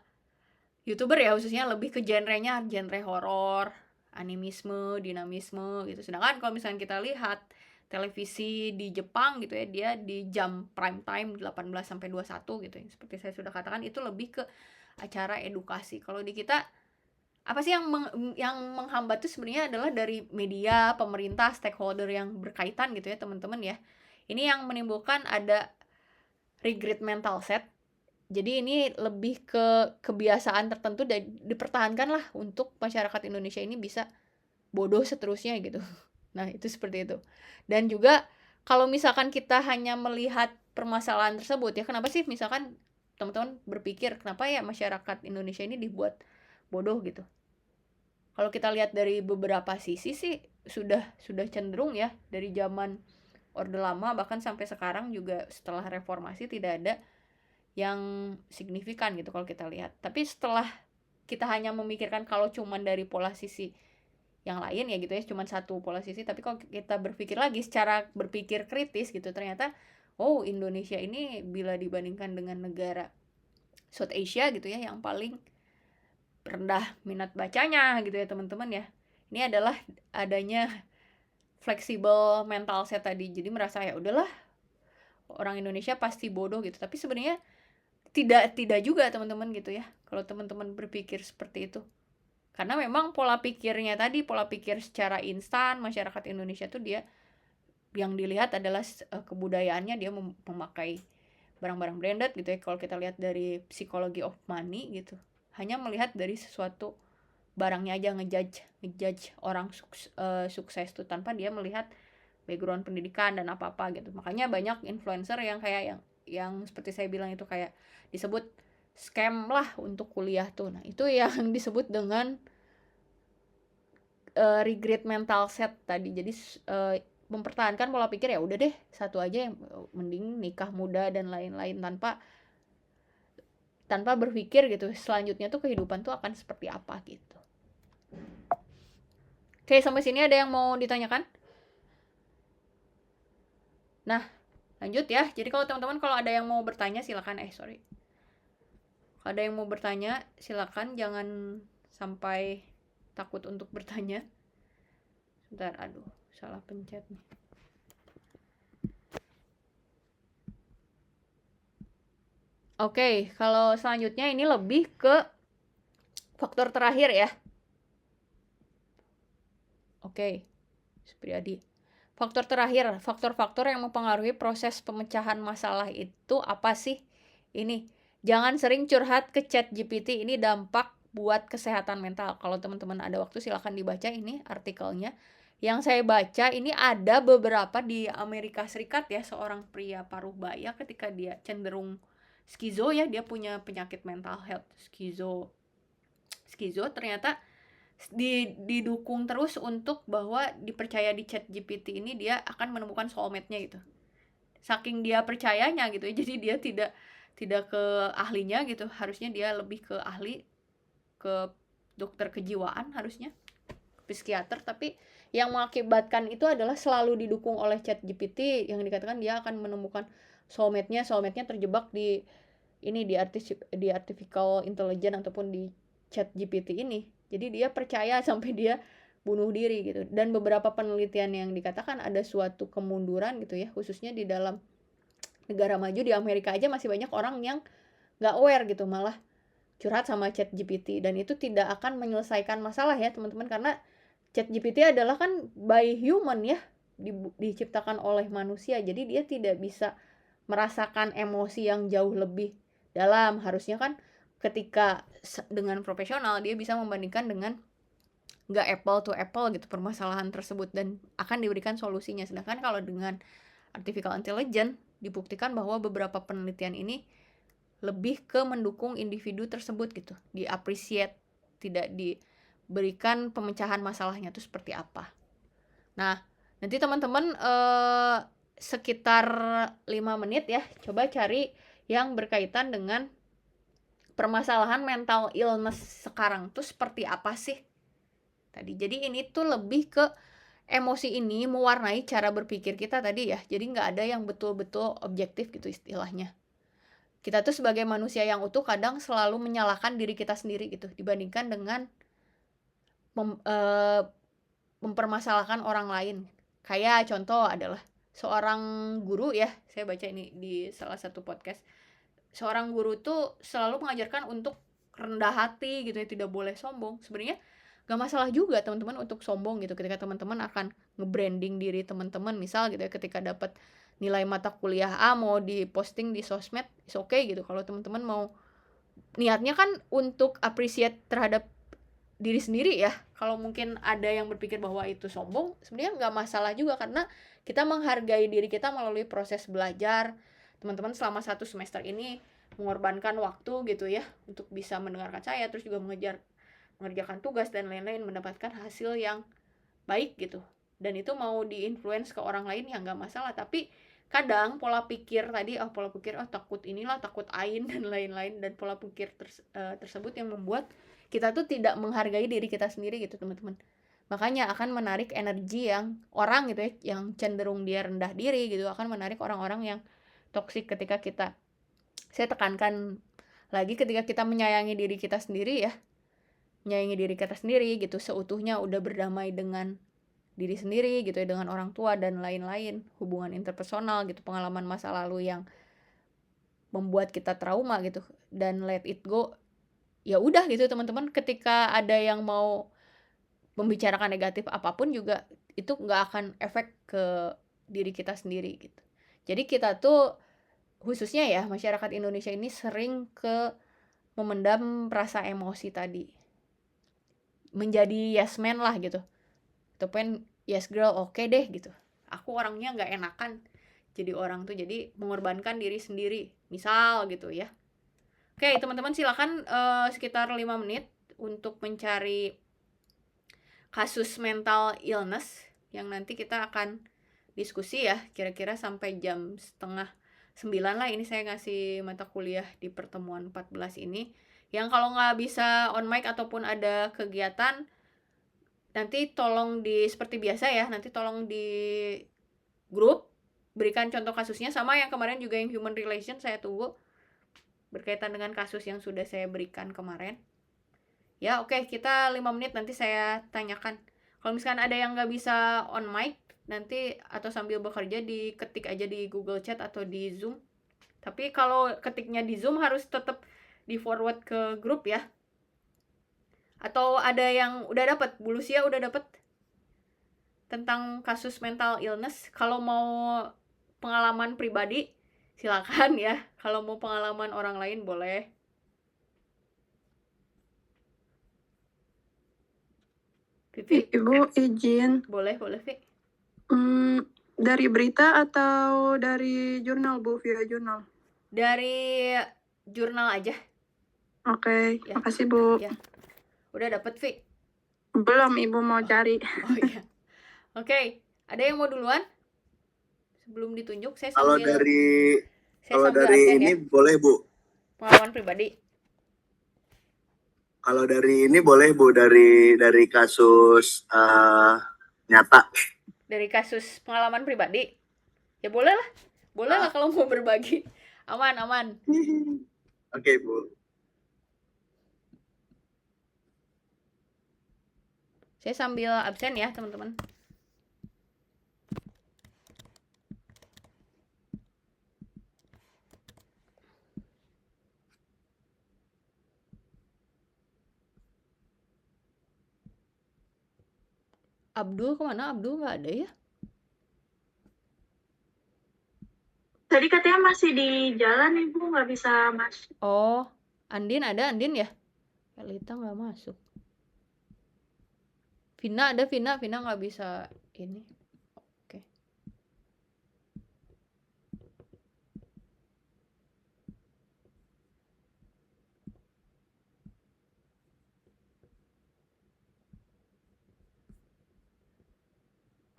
[SPEAKER 1] YouTuber ya, khususnya lebih ke genre horor, animisme, dinamisme gitu. Sedangkan kalau misalnya kita lihat televisi di Jepang gitu ya, dia di jam prime time 18 sampai 21 gitu ya. Seperti saya sudah katakan, itu lebih ke acara edukasi. Kalau di kita apa sih yang menghambat itu sebenarnya adalah dari media, pemerintah, stakeholder yang berkaitan gitu ya, teman-teman ya. Ini yang menimbulkan ada regret mental set. Jadi ini lebih ke kebiasaan tertentu dan dipertahankan lah untuk masyarakat Indonesia ini bisa bodoh seterusnya gitu. Nah, itu seperti itu. Dan juga kalau misalkan kita hanya melihat permasalahan tersebut ya, kenapa sih misalkan teman-teman berpikir kenapa ya masyarakat Indonesia ini dibuat bodoh gitu. Kalau kita lihat dari beberapa sisi sih sudah cenderung ya, dari zaman Orde Lama bahkan sampai sekarang juga setelah reformasi tidak ada yang signifikan gitu kalau kita lihat. Tapi setelah kita hanya memikirkan kalau cuman dari pola sisi yang lain ya gitu ya, cuman satu pola sisi, tapi kalau kita berpikir lagi secara berpikir kritis gitu, ternyata oh Indonesia ini bila dibandingkan dengan negara South Asia gitu ya yang paling rendah minat bacanya gitu ya teman-teman ya. Ini adalah adanya fleksibel mental set tadi. Jadi merasa ya udahlah orang Indonesia pasti bodoh gitu. Tapi sebenarnya tidak juga teman-teman gitu ya, kalau teman-teman berpikir seperti itu. Karena memang pola pikirnya tadi, pola pikir secara instan masyarakat Indonesia tuh dia yang dilihat adalah kebudayaannya, dia memakai barang-barang branded gitu ya. Kalau kita lihat dari psychology of money gitu, hanya melihat dari sesuatu barangnya aja, ngejudge orang sukses tuh tanpa dia melihat background pendidikan dan apa-apa gitu. Makanya banyak influencer yang kayak yang seperti saya bilang itu kayak disebut scam lah untuk kuliah tuh. Nah, itu yang disebut dengan regret mental set tadi. Jadi mempertahankan pola pikir ya udah deh satu aja, yang mending nikah muda dan lain-lain tanpa berpikir gitu selanjutnya tuh kehidupan tuh akan seperti apa gitu. Oke, sampai sini ada yang mau ditanyakan? Nah, lanjut ya. Jadi kalau teman-teman kalau ada yang mau bertanya silakan. Kalau ada yang mau bertanya silakan, jangan sampai takut untuk bertanya. Sebentar, aduh, salah pencet nih. Oke, kalau selanjutnya ini lebih ke faktor terakhir ya. Oke, Supriyadi. Faktor terakhir, faktor-faktor yang mempengaruhi proses pemecahan masalah itu apa sih? Ini, jangan sering curhat ke ChatGPT, ini dampak buat kesehatan mental. Kalau teman-teman ada waktu silahkan dibaca ini artikelnya. Yang saya baca ini ada beberapa di Amerika Serikat ya, seorang pria paruh baya ketika dia cenderung skizo ya, dia punya penyakit mental health, skizo ternyata didukung terus untuk bahwa dipercaya di ChatGPT ini dia akan menemukan soulmate-nya gitu. Saking dia percayanya gitu ya, jadi dia tidak ke ahlinya gitu, harusnya dia lebih ke ahli, ke dokter kejiwaan harusnya, psikiater, tapi yang mengakibatkan itu adalah selalu didukung oleh ChatGPT yang dikatakan dia akan menemukan soulmate-nya terjebak di ini, di artificial intelligence ataupun di ChatGPT ini. Jadi dia percaya sampai dia bunuh diri gitu. Dan beberapa penelitian yang dikatakan ada suatu kemunduran gitu ya, khususnya di dalam negara maju, di Amerika aja masih banyak orang yang gak aware gitu, malah curhat sama ChatGPT, dan itu tidak akan menyelesaikan masalah ya teman-teman, karena ChatGPT adalah kan by human ya, diciptakan oleh manusia, jadi dia tidak bisa merasakan emosi yang jauh lebih dalam. Harusnya kan ketika dengan profesional dia bisa membandingkan dengan nggak apple to apple gitu permasalahan tersebut dan akan diberikan solusinya. Sedangkan kalau dengan artificial intelligence dibuktikan bahwa beberapa penelitian ini lebih ke mendukung individu tersebut gitu, di-appreciate, tidak diberikan pemecahan masalahnya itu seperti apa. Nah, nanti teman-teman sekitar 5 menit ya, coba cari yang berkaitan dengan permasalahan mental illness sekarang tuh seperti apa sih? tadi. Jadi ini tuh lebih ke emosi ini mewarnai cara berpikir kita tadi ya. Jadi nggak ada yang betul-betul objektif gitu istilahnya. Kita tuh sebagai manusia yang utuh kadang selalu menyalahkan diri kita sendiri gitu dibandingkan dengan mempermasalahkan orang lain. Kayak contoh adalah seorang guru ya, saya baca ini di salah satu podcast. Seorang guru tuh selalu mengajarkan untuk rendah hati gitu ya, tidak boleh sombong. Sebenarnya gak masalah juga teman-teman untuk sombong gitu ketika teman-teman akan nge-branding diri teman-teman, misal gitu ya, ketika dapat nilai mata kuliah A mau diposting di sosmed, is okay gitu. Kalau teman-teman mau niatnya kan untuk appreciate terhadap diri sendiri ya. Kalau mungkin ada yang berpikir bahwa itu sombong, sebenarnya nggak masalah juga karena kita menghargai diri kita melalui proses belajar. Teman-teman selama 1 semester ini mengorbankan waktu gitu ya untuk bisa mendengarkan saya, terus juga mengerjakan tugas dan lain-lain, mendapatkan hasil yang baik gitu. Dan itu mau di-influence ke orang lain ya nggak masalah, tapi kadang pola pikir tadi, takut inilah, takut ain dan lain-lain, dan pola pikir tersebut yang membuat kita tuh tidak menghargai diri kita sendiri gitu teman-teman. Makanya akan menarik energi yang orang gitu ya, yang cenderung dia rendah diri gitu, akan menarik orang-orang yang toksik ketika kita, saya tekankan lagi, ketika kita menyayangi diri kita sendiri ya, menyayangi diri kita sendiri gitu, seutuhnya udah berdamai dengan diri sendiri gitu ya, dengan orang tua dan lain-lain, hubungan interpersonal gitu, pengalaman masa lalu yang membuat kita trauma gitu, dan let it go. Ya udah gitu teman-teman, ketika ada yang mau membicarakan negatif apapun juga itu nggak akan efek ke diri kita sendiri gitu. Jadi kita tuh khususnya ya masyarakat Indonesia ini sering ke memendam rasa emosi tadi, menjadi yes man lah gitu, ataupun yes girl, oke deh gitu, aku orangnya nggak enakan jadi orang tuh, jadi mengorbankan diri sendiri misal gitu ya. Oke teman-teman, silakan sekitar 5 menit untuk mencari kasus mental illness yang nanti kita akan diskusi ya, kira-kira sampai jam 8:30 lah. Ini saya ngasih mata kuliah di pertemuan 14 ini, yang kalau nggak bisa on mic ataupun ada kegiatan, nanti tolong seperti biasa ya, nanti tolong di grup berikan contoh kasusnya, sama yang kemarin juga yang human relation saya tunggu berkaitan dengan kasus yang sudah saya berikan kemarin. Ya oke, kita 5 menit nanti saya tanyakan. Kalau misalkan ada yang nggak bisa on mic nanti atau sambil bekerja, diketik aja di Google Chat atau di Zoom. Tapi kalau ketiknya di Zoom harus tetap di forward ke grup ya. Atau ada yang udah dapat, Bu Lucia udah dapat tentang kasus mental illness. Kalau mau pengalaman pribadi silakan ya. Kalau mau pengalaman orang lain boleh. Vivi?
[SPEAKER 3] Ibu izin,
[SPEAKER 1] Boleh, Vi.
[SPEAKER 3] dari berita atau dari jurnal, Bu, via jurnal?
[SPEAKER 1] Dari jurnal aja.
[SPEAKER 3] Oke,
[SPEAKER 1] Ya.
[SPEAKER 3] makasih, Bu.
[SPEAKER 1] Ya. Udah dapet, Vi?
[SPEAKER 3] Belum, Ibu mau cari.
[SPEAKER 1] Oh iya. Oke, ada yang mau duluan? Sebelum ditunjuk, saya
[SPEAKER 4] Kalau
[SPEAKER 1] sambil
[SPEAKER 4] dari
[SPEAKER 1] absen
[SPEAKER 4] ini
[SPEAKER 1] ya.
[SPEAKER 4] boleh, Bu.
[SPEAKER 1] Pengalaman pribadi.
[SPEAKER 4] Kalau dari ini boleh, Bu, dari kasus nyata.
[SPEAKER 1] Dari kasus pengalaman pribadi. Ya boleh lah. Boleh lah kalau mau berbagi. Aman.
[SPEAKER 4] Oke, Bu.
[SPEAKER 1] Saya sambil absen ya, teman-teman. Abdul kemana? Abdul nggak ada ya?
[SPEAKER 3] Tadi katanya masih di jalan, Ibu, nggak bisa masuk.
[SPEAKER 1] Oh, Andin ada, Andin ya? Elita nggak masuk. Vina ada, Vina nggak bisa ini. Oke.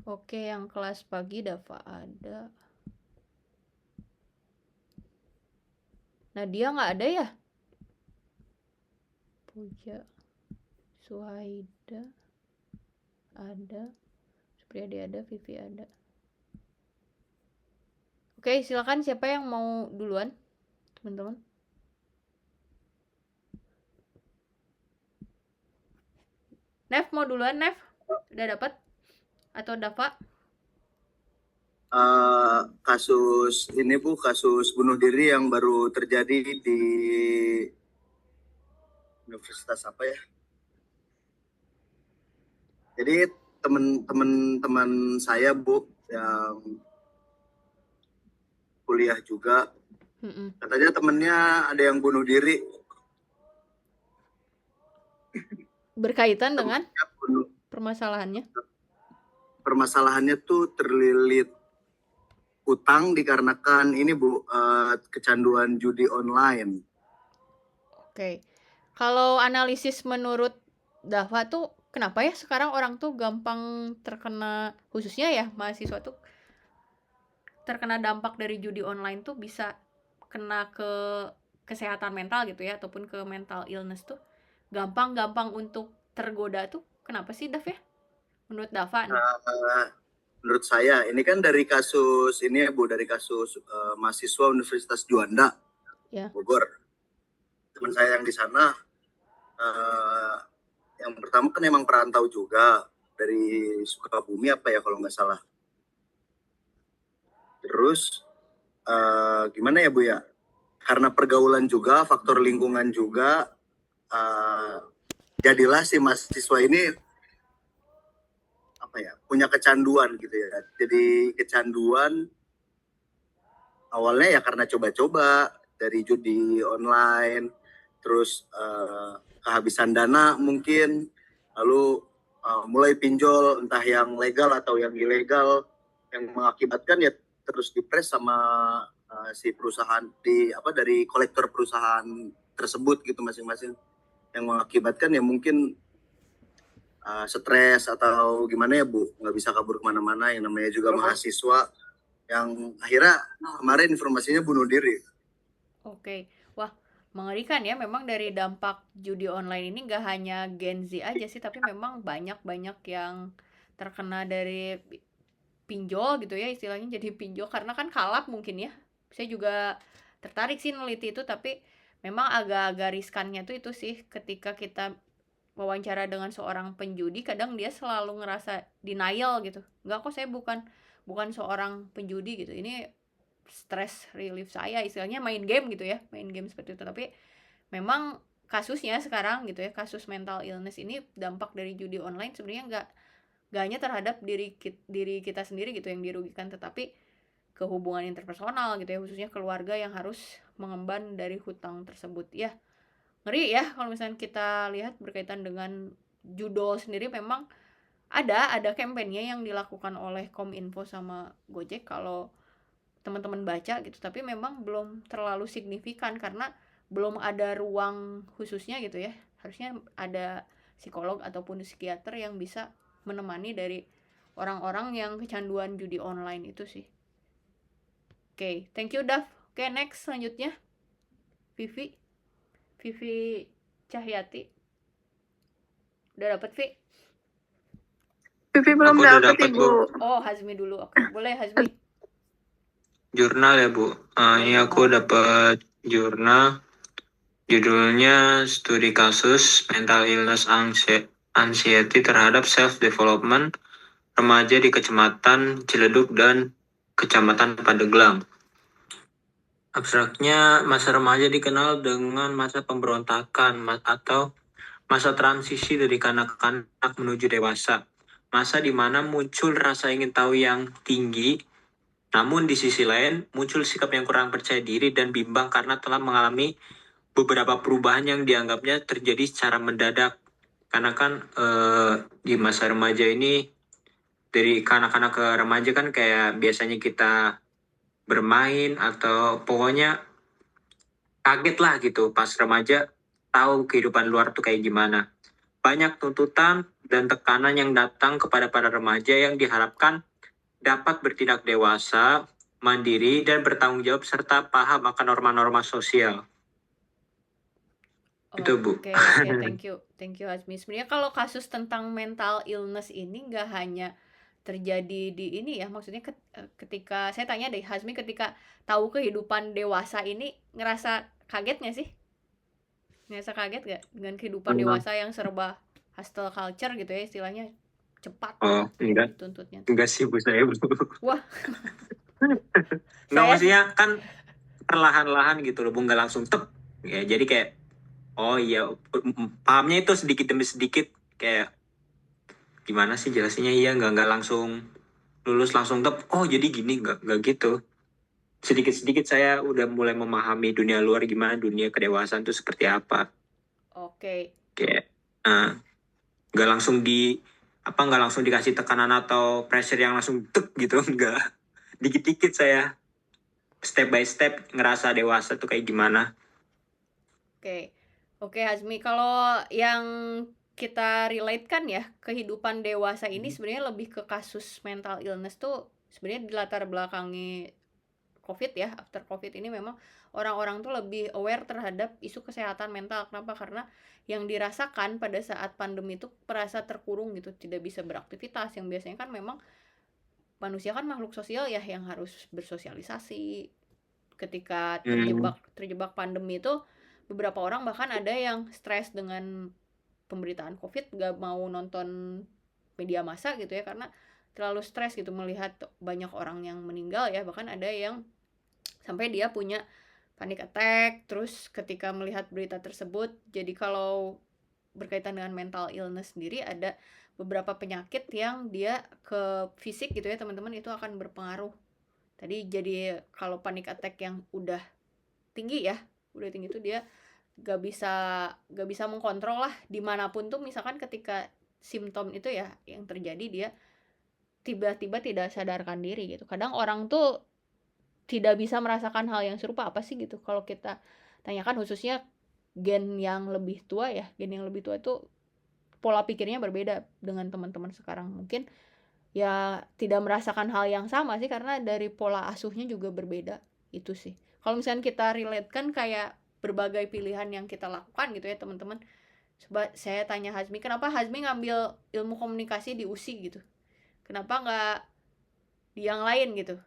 [SPEAKER 1] Oke, yang kelas pagi Dava ada. Nadia nggak ada ya? Puja, Suhaida. Ada. Supriyadi ada, Vivi ada. Oke, silakan siapa yang mau duluan, teman-teman? Nev mau duluan, Nev? Udah dapat? Atau Dava?
[SPEAKER 4] Kasus ini Bu, kasus bunuh diri yang baru terjadi di universitas apa ya? Jadi teman-teman saya Bu yang kuliah juga, katanya temennya ada yang bunuh diri.
[SPEAKER 1] Berkaitan dengan
[SPEAKER 4] Temennya bunuh.
[SPEAKER 1] permasalahannya?
[SPEAKER 4] Permasalahannya tuh terlilit utang dikarenakan ini Bu, kecanduan judi online.
[SPEAKER 1] Oke. Kalau analisis menurut Dava tuh kenapa ya sekarang orang tuh gampang terkena, khususnya ya mahasiswa tuh terkena dampak dari judi online tuh bisa kena ke kesehatan mental gitu ya, ataupun ke mental illness tuh gampang untuk tergoda tuh kenapa sih, Dav ya? Menurut Dava nih.
[SPEAKER 4] Menurut saya ini kan dari kasus ini ya Bu, dari kasus mahasiswa Universitas Juanda, Bogor. Teman saya yang di sana, yang pertama kan emang perantau juga dari Sukabumi apa ya kalau nggak salah. Terus gimana ya Bu ya? Karena pergaulan juga, faktor lingkungan juga, jadilah si mahasiswa ini apa ya, punya kecanduan gitu ya. Jadi kecanduan awalnya ya karena coba-coba dari judi online, terus kehabisan dana mungkin, lalu mulai pinjol entah yang legal atau yang ilegal, yang mengakibatkan ya terus dipres sama si perusahaan dari kolektor perusahaan tersebut gitu masing-masing, yang mengakibatkan ya mungkin stres atau gimana ya Bu, nggak bisa kabur kemana-mana, yang namanya juga mahasiswa, yang akhirnya kemarin informasinya bunuh diri.
[SPEAKER 1] Oke, wah mengerikan ya, memang dari dampak judi online ini gak hanya Gen Z aja sih, tapi memang banyak yang terkena dari pinjol gitu ya, istilahnya jadi pinjol karena kan kalap mungkin ya. Saya juga tertarik sih neliti itu, tapi memang agak-agak riskannya tuh itu sih, ketika kita wawancara dengan seorang penjudi kadang dia selalu ngerasa denial gitu, enggak kok saya bukan seorang penjudi gitu, ini stress relief saya, istilahnya main game gitu ya, main game seperti itu. Tapi memang kasusnya sekarang gitu ya, kasus mental illness ini dampak dari judi online sebenarnya nggak hanya terhadap diri kita sendiri gitu yang dirugikan, tetapi ke hubungan interpersonal gitu ya, khususnya keluarga yang harus mengemban dari hutang tersebut ya. Ngeri ya kalau misalnya kita lihat berkaitan dengan judol sendiri. Memang ada kampanye yang dilakukan oleh Kominfo sama Gojek kalau teman-teman baca gitu, tapi memang belum terlalu signifikan karena belum ada ruang khususnya gitu ya. Harusnya ada psikolog ataupun psikiater yang bisa menemani dari orang-orang yang kecanduan judi online itu sih. Oke, thank you Dav. Oke, next selanjutnya Vivi Cahyati. Udah dapet, Vi?
[SPEAKER 3] Vivi belum dapet, Ibu.
[SPEAKER 1] Oh, Hazmi dulu. Oke, boleh Hazmi.
[SPEAKER 5] Jurnal ya Bu. Ini aku dapat jurnal. Judulnya Studi Kasus Mental Illness Anxiety terhadap Self-Development Remaja di Kecamatan Ciledug dan Kecamatan Pandeglang. Abstraknya, masa remaja dikenal dengan masa pemberontakan atau masa transisi dari kanak-kanak menuju dewasa. Masa di mana muncul rasa ingin tahu yang tinggi, namun di sisi lain muncul sikap yang kurang percaya diri dan bimbang karena telah mengalami beberapa perubahan yang dianggapnya terjadi secara mendadak. Karena kan di masa remaja ini, dari kanak-kanak ke remaja kan kayak biasanya kita bermain atau pokoknya kaget lah gitu pas remaja, tahu kehidupan luar tuh kayak gimana. Banyak tuntutan dan tekanan yang datang kepada para remaja yang diharapkan dapat bertindak dewasa, mandiri, dan bertanggung jawab serta paham akan norma-norma sosial. Itu Bu.
[SPEAKER 1] Oke, thank you Hazmi. Sebenarnya kalau kasus tentang mental illness ini nggak hanya terjadi di ini ya, maksudnya ketika saya tanya deh Hazmi, ketika tahu kehidupan dewasa ini ngerasa kaget nggak sih? Ngerasa kaget nggak dengan kehidupan dewasa yang serba hustle culture gitu ya, istilahnya cepat
[SPEAKER 5] Oh, enggak.
[SPEAKER 1] tuntutnya.
[SPEAKER 5] Enggak sih Bu, saya Bu.
[SPEAKER 1] Wah,
[SPEAKER 5] Enggak,
[SPEAKER 1] saya
[SPEAKER 5] maksudnya kan perlahan-lahan gitu loh Bu, nggak langsung tep. Ya, jadi kayak oh iya, pahamnya itu sedikit demi sedikit, kayak gimana sih jelasinnya, iya nggak langsung lulus langsung tep, oh jadi gini, nggak gitu. Sedikit-sedikit saya udah mulai memahami dunia luar, gimana dunia kedewasaan itu seperti apa.
[SPEAKER 1] oke.
[SPEAKER 5] Kayak nggak langsung nggak langsung dikasih tekanan atau pressure yang langsung tek gitu, nggak. Dikit-dikit saya step by step ngerasa dewasa tuh kayak gimana.
[SPEAKER 1] Oke Hazmi, kalau yang kita relate kan ya, kehidupan dewasa ini sebenarnya lebih ke kasus mental illness tuh sebenarnya di latar belakangi COVID ya. After COVID ini memang orang-orang tuh lebih aware terhadap isu kesehatan mental. Kenapa? Karena yang dirasakan pada saat pandemi itu merasa terkurung gitu, tidak bisa beraktivitas, yang biasanya kan memang manusia kan makhluk sosial ya, yang harus bersosialisasi. Ketika terjebak pandemi itu, beberapa orang bahkan ada yang stres dengan pemberitaan COVID, gak mau nonton media massa gitu ya, karena terlalu stres gitu melihat banyak orang yang meninggal ya. Bahkan ada yang sampai dia punya panic attack terus ketika melihat berita tersebut. Jadi kalau berkaitan dengan mental illness sendiri, ada beberapa penyakit yang dia ke fisik gitu ya teman-teman, itu akan berpengaruh. Tadi jadi kalau panic attack yang udah tinggi itu dia gak bisa mengkontrol lah dimanapun tuh. Misalkan ketika simptom itu ya yang terjadi, dia tiba-tiba tidak sadarkan diri gitu. Kadang orang tuh tidak bisa merasakan hal yang serupa. Apa sih gitu kalau kita tanyakan, khususnya gen yang lebih tua ya. Gen yang lebih tua itu pola pikirnya berbeda dengan teman-teman sekarang. Mungkin ya tidak merasakan hal yang sama sih, karena dari pola asuhnya juga berbeda. Itu sih kalau misalnya kita relate kan kayak berbagai pilihan yang kita lakukan gitu ya teman-teman. Coba saya tanya Hazmi, kenapa Hazmi ngambil ilmu komunikasi di USI gitu, kenapa nggak di yang lain gitu?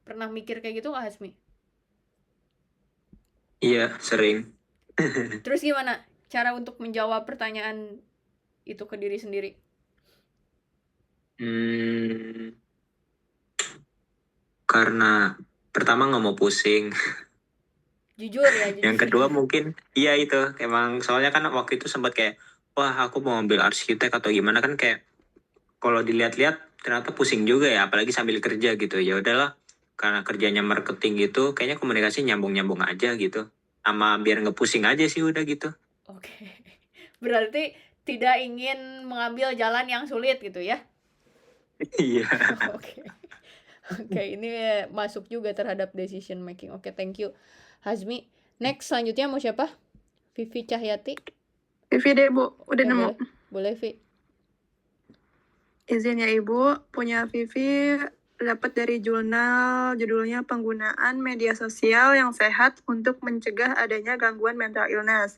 [SPEAKER 1] Pernah mikir kayak gitu nggak Hazmi?
[SPEAKER 5] Iya, sering.
[SPEAKER 1] Terus gimana cara untuk menjawab pertanyaan itu ke diri sendiri?
[SPEAKER 5] Karena pertama nggak mau pusing.
[SPEAKER 1] Jujur ya, jujur.
[SPEAKER 5] Yang kedua mungkin iya itu, emang soalnya kan waktu itu sempat kayak wah aku mau ambil arsitek atau gimana, kan kayak kalau dilihat-lihat ternyata pusing juga ya, apalagi sambil kerja gitu. Ya udahlah, karena kerjanya marketing gitu, kayaknya komunikasi nyambung-nyambung aja gitu, sama biar nggak pusing aja sih udah gitu.
[SPEAKER 1] Oke. Berarti tidak ingin mengambil jalan yang sulit gitu ya?
[SPEAKER 5] Iya.
[SPEAKER 1] Oke, ini masuk juga terhadap decision making. Oke, thank you Hazmi. Next, selanjutnya mau siapa? Vivi Cahyati.
[SPEAKER 3] Vivi deh Bu, udah nemu.
[SPEAKER 1] Boleh Vi.
[SPEAKER 3] Izin ya Ibu, punya Vivi dapat dari jurnal, judulnya Penggunaan Media Sosial yang Sehat untuk Mencegah Adanya Gangguan Mental Illness.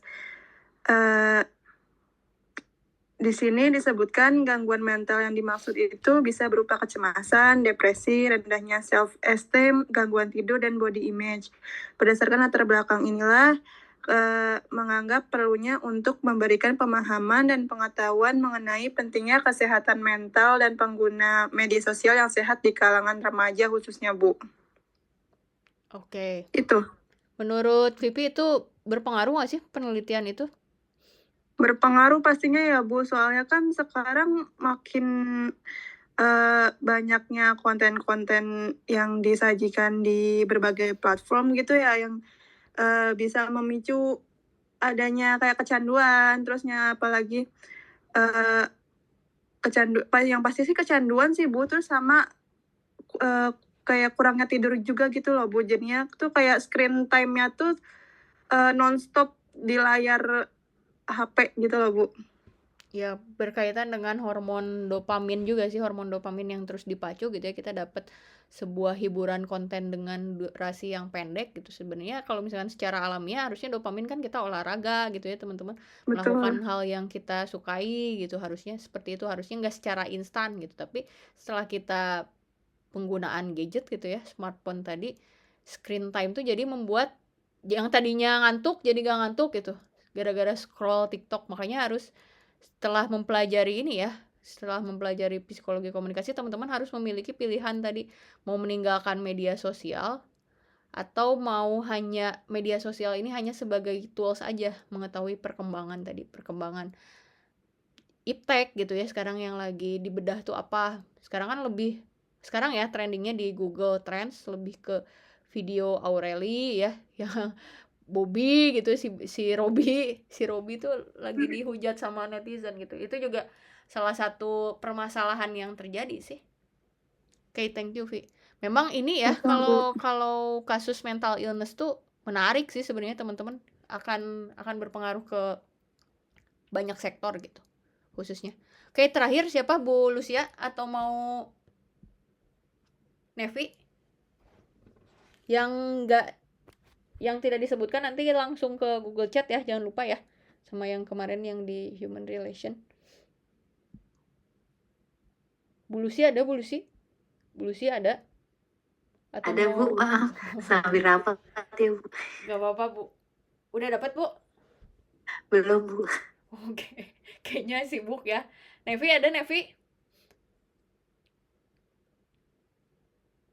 [SPEAKER 3] Di sini disebutkan gangguan mental yang dimaksud itu bisa berupa kecemasan, depresi, rendahnya self-esteem, gangguan tidur, dan body image. Berdasarkan latar belakang inilah, menganggap perlunya untuk memberikan pemahaman dan pengetahuan mengenai pentingnya kesehatan mental dan pengguna media sosial yang sehat di kalangan remaja khususnya Bu.
[SPEAKER 1] Oke.
[SPEAKER 3] Itu.
[SPEAKER 1] Menurut Vivi itu berpengaruh nggak sih penelitian itu?
[SPEAKER 3] Berpengaruh pastinya ya Bu, soalnya kan sekarang makin banyaknya konten-konten yang disajikan di berbagai platform gitu ya, yang bisa memicu adanya kayak kecanduan, terusnya apalagi yang pasti sih kecanduan sih Bu, terus sama kayak kurangnya tidur juga gitu loh Bu. Jadinya tuh kayak screen time-nya tuh non-stop di layar HP gitu loh Bu.
[SPEAKER 1] Ya, berkaitan dengan hormon dopamin juga sih, hormon dopamin yang terus dipacu gitu ya, kita dapat sebuah hiburan konten dengan durasi yang pendek gitu. Sebenarnya kalau misalkan secara alamiah harusnya dopamin kan kita olahraga gitu ya teman-teman, melakukan
[SPEAKER 3] Betul.
[SPEAKER 1] hal yang kita sukai gitu, harusnya seperti itu, harusnya nggak secara instan gitu. Tapi setelah kita penggunaan gadget gitu ya, smartphone tadi, screen time tuh jadi membuat yang tadinya ngantuk jadi gak ngantuk gitu, gara-gara scroll TikTok. Makanya harus setelah mempelajari ini ya, setelah mempelajari psikologi komunikasi, teman-teman harus memiliki pilihan tadi, mau meninggalkan media sosial atau mau hanya media sosial ini hanya sebagai tools aja mengetahui perkembangan tadi, perkembangan iptek gitu ya, sekarang yang lagi dibedah tuh apa. Sekarang kan lebih, sekarang ya trendingnya di Google Trends lebih ke video Aureli ya, yang Bobby gitu, si Robby tuh lagi dihujat sama netizen gitu. Itu juga salah satu permasalahan yang terjadi sih. Oke, thank you Vi. Memang ini ya,
[SPEAKER 3] Betul, Bu.
[SPEAKER 1] kalau kasus mental illness tuh menarik sih sebenarnya teman-teman, akan berpengaruh ke banyak sektor gitu khususnya. Oke, terakhir siapa, Bu Lucia atau mau Nevi? Yang enggak, yang tidak disebutkan nanti langsung ke Google Chat ya, jangan lupa ya, sama yang kemarin yang di Human Relation. Bu Lucy ada, Bu Lucy? Bu Lucy ada? Atau
[SPEAKER 2] Ada Bu,
[SPEAKER 1] mau
[SPEAKER 2] sambil rapat ya Bu.
[SPEAKER 1] Gak apa-apa Bu. Udah dapat Bu?
[SPEAKER 2] Belum Bu.
[SPEAKER 1] Oke, kayaknya sibuk ya. Nevi ada, Nevi?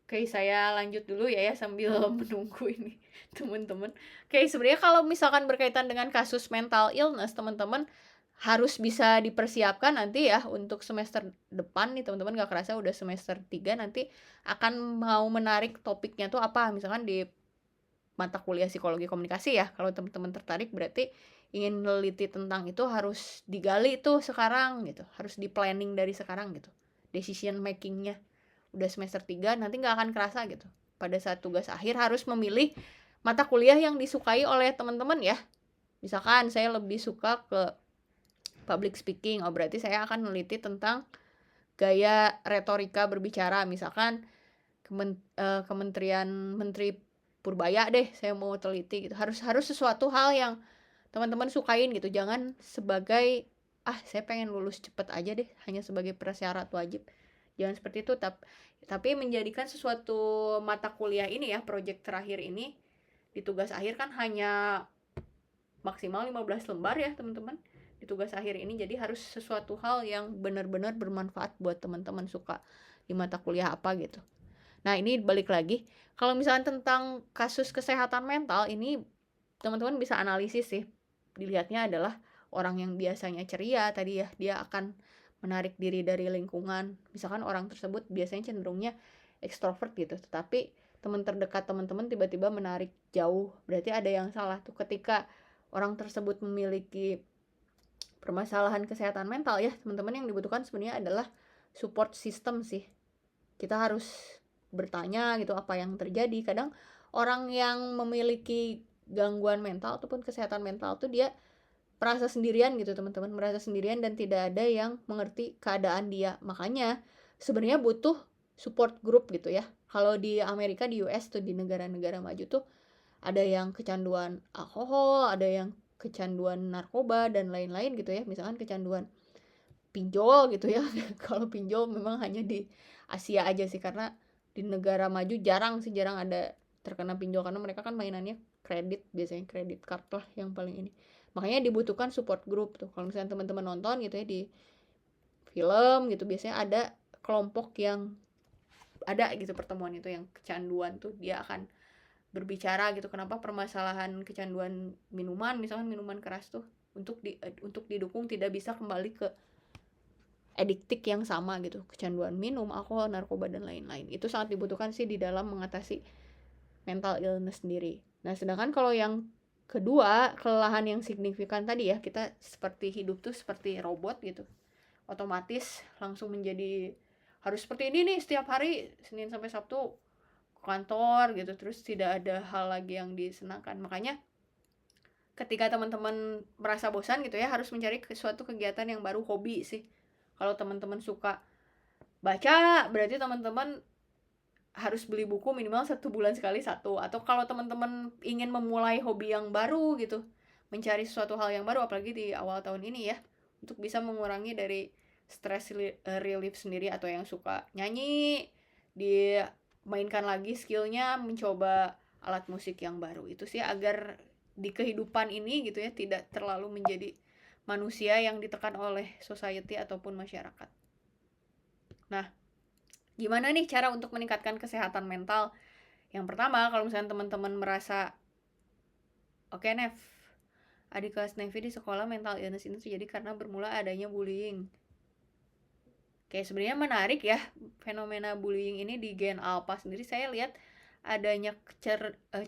[SPEAKER 1] Oke, saya lanjut dulu ya sambil menunggu ini teman-teman. Oke, sebenarnya kalau misalkan berkaitan dengan kasus mental illness, teman-teman harus bisa dipersiapkan nanti ya untuk semester depan nih teman-teman. Gak kerasa udah semester 3, nanti akan mau menarik topiknya tuh apa. Misalkan di mata kuliah psikologi komunikasi ya, kalau teman-teman tertarik berarti ingin meneliti tentang itu, harus digali tuh sekarang gitu, harus di planning dari sekarang gitu, decision makingnya. Udah semester 3 nanti nggak akan kerasa gitu, pada saat tugas akhir harus memilih mata kuliah yang disukai oleh teman-teman ya. Misalkan saya lebih suka ke public speaking, oh berarti saya akan meneliti tentang gaya retorika berbicara. Misalkan Kementerian Menteri Purbaya deh saya mau teliti gitu, harus sesuatu hal yang teman-teman sukain gitu, jangan sebagai saya pengen lulus cepet aja deh, hanya sebagai prasyarat wajib, jangan seperti itu. Tapi menjadikan sesuatu mata kuliah ini ya, project terakhir ini di tugas akhir kan hanya maksimal 15 lembar ya teman-teman di tugas akhir ini, jadi harus sesuatu hal yang benar-benar bermanfaat buat teman-teman suka di mata kuliah apa gitu. Nah ini balik lagi, kalau misalnya tentang kasus kesehatan mental ini teman-teman bisa analisis sih, dilihatnya adalah orang yang biasanya ceria tadi ya, dia akan menarik diri dari lingkungan. Misalkan orang tersebut biasanya cenderungnya ekstrovert gitu, tetapi teman terdekat teman-teman tiba-tiba menarik jauh, berarti ada yang salah tuh. Ketika orang tersebut memiliki permasalahan kesehatan mental ya teman-teman, yang dibutuhkan sebenarnya adalah support system sih. Kita harus bertanya gitu apa yang terjadi. Kadang orang yang memiliki gangguan mental ataupun kesehatan mental tuh dia merasa sendirian gitu teman-teman, merasa sendirian dan tidak ada yang mengerti keadaan dia. Makanya sebenarnya butuh support group gitu ya. Kalau di Amerika, di US tuh, di negara-negara maju tuh ada yang kecanduan alkohol, ada yang kecanduan narkoba dan lain-lain gitu ya. Misalkan kecanduan pinjol gitu ya. Kalau pinjol memang hanya di Asia aja sih, karena di negara maju jarang ada terkena pinjol, karena mereka kan mainannya kredit, biasanya kredit card lah yang paling ini. Makanya dibutuhkan support group tuh. Kalau misalnya teman-teman nonton gitu ya di film gitu, biasanya ada kelompok yang ada gitu pertemuan itu yang kecanduan tuh, dia akan berbicara gitu kenapa permasalahan kecanduan minuman, misalkan minuman keras tuh, untuk didukung tidak bisa kembali ke adiktik yang sama gitu, kecanduan minum, alkohol, narkoba dan lain-lain. Itu sangat dibutuhkan sih di dalam mengatasi mental illness sendiri. Nah, sedangkan kalau yang kedua, kelelahan yang signifikan tadi ya, kita seperti hidup tuh seperti robot gitu, otomatis langsung menjadi harus seperti ini nih setiap hari, Senin sampai Sabtu ke kantor gitu, terus tidak ada hal lagi yang disenangkan. Makanya ketika teman-teman merasa bosan gitu ya, harus mencari suatu kegiatan yang baru, hobi sih. Kalau teman-teman suka baca, berarti teman-teman harus beli buku minimal 1 bulan sekali satu. Atau kalau teman-teman ingin memulai hobi yang baru gitu, mencari suatu hal yang baru, apalagi di awal tahun ini ya, untuk bisa mengurangi dari stress relief sendiri. Atau yang suka nyanyi, dimainkan lagi skillnya, mencoba alat musik yang baru. Itu sih agar di kehidupan ini gitu ya, tidak terlalu menjadi manusia yang ditekan oleh society ataupun masyarakat. Nah, gimana nih cara untuk meningkatkan kesehatan mental? Yang pertama, kalau misalnya teman-teman merasa, oke Nev, adik kelas Nevi di sekolah mental illness ini terjadi karena bermula adanya bullying. Oke, sebenarnya menarik ya fenomena bullying ini di gen alpha sendiri. Saya lihat adanya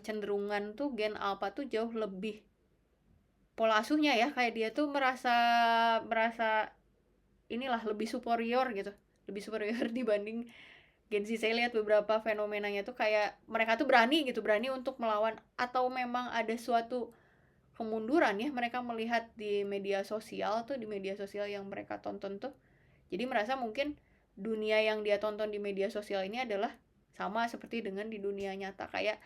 [SPEAKER 1] cenderungan tuh gen alpha tuh jauh lebih pola asuhnya ya, kayak dia tuh merasa inilah lebih superior gitu, lebih superior dibanding Gen Z. Saya lihat beberapa fenomenanya tuh kayak mereka tuh berani untuk melawan, atau memang ada suatu kemunduran ya, mereka melihat di media sosial yang mereka tonton tuh, jadi merasa mungkin dunia yang dia tonton di media sosial ini adalah sama seperti dengan di dunia nyata. Kayak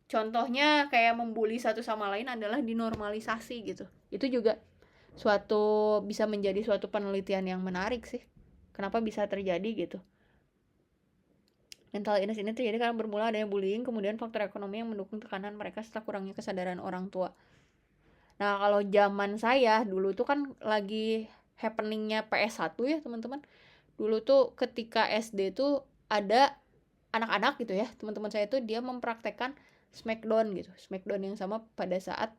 [SPEAKER 1] contohnya kayak membuli satu sama lain adalah dinormalisasi gitu. Itu juga bisa menjadi suatu penelitian yang menarik sih, kenapa bisa terjadi gitu. Mental illness ini terjadi karena bermula adanya bullying, kemudian faktor ekonomi yang mendukung tekanan mereka serta kurangnya kesadaran orang tua. Nah, kalau zaman saya dulu tuh kan lagi happeningnya PS1 ya teman-teman. Dulu tuh ketika SD tuh ada anak-anak gitu ya, teman-teman saya tuh dia mempraktekkan Smackdown gitu. Smackdown yang sama pada saat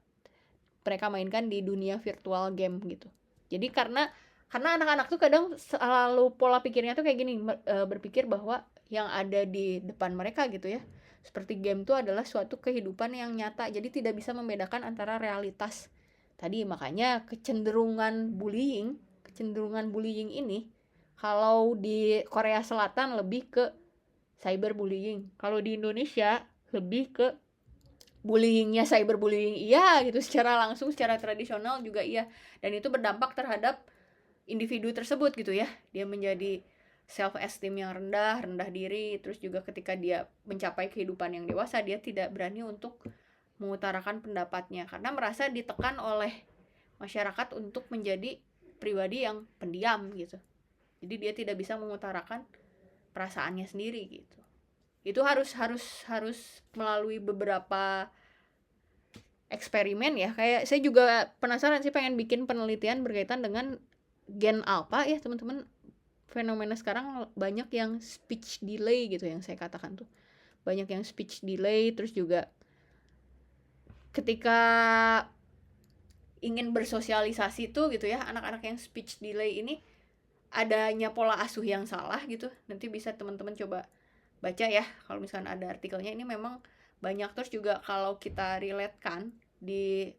[SPEAKER 1] mereka mainkan di dunia virtual game gitu. Jadi karena anak-anak tuh kadang selalu pola pikirnya tuh kayak gini, berpikir bahwa yang ada di depan mereka gitu ya, seperti game tuh adalah suatu kehidupan yang nyata. Jadi tidak bisa membedakan antara realitas tadi. Makanya kecenderungan bullying ini kalau di Korea Selatan lebih ke cyberbullying. Kalau di Indonesia lebih ke bullyingnya cyberbullying iya gitu, secara langsung, secara tradisional juga iya. Dan itu berdampak terhadap individu tersebut gitu ya. Dia menjadi self esteem yang rendah diri. Terus juga ketika dia mencapai kehidupan yang dewasa, dia tidak berani untuk mengutarakan pendapatnya karena merasa ditekan oleh masyarakat untuk menjadi pribadi yang pendiam gitu. Jadi dia tidak bisa mengutarakan perasaannya sendiri gitu. Itu harus melalui beberapa eksperimen ya. Kayak saya juga penasaran sih, pengen bikin penelitian berkaitan dengan gen alpha ya teman-teman. Fenomena sekarang banyak yang speech delay gitu, yang saya katakan tuh banyak yang speech delay. Terus juga ketika ingin bersosialisasi tuh gitu ya, anak-anak yang speech delay ini adanya pola asuh yang salah gitu. Nanti bisa teman-teman coba baca ya kalau misalkan ada artikelnya. Ini memang banyak. Terus juga kalau kita relatekan di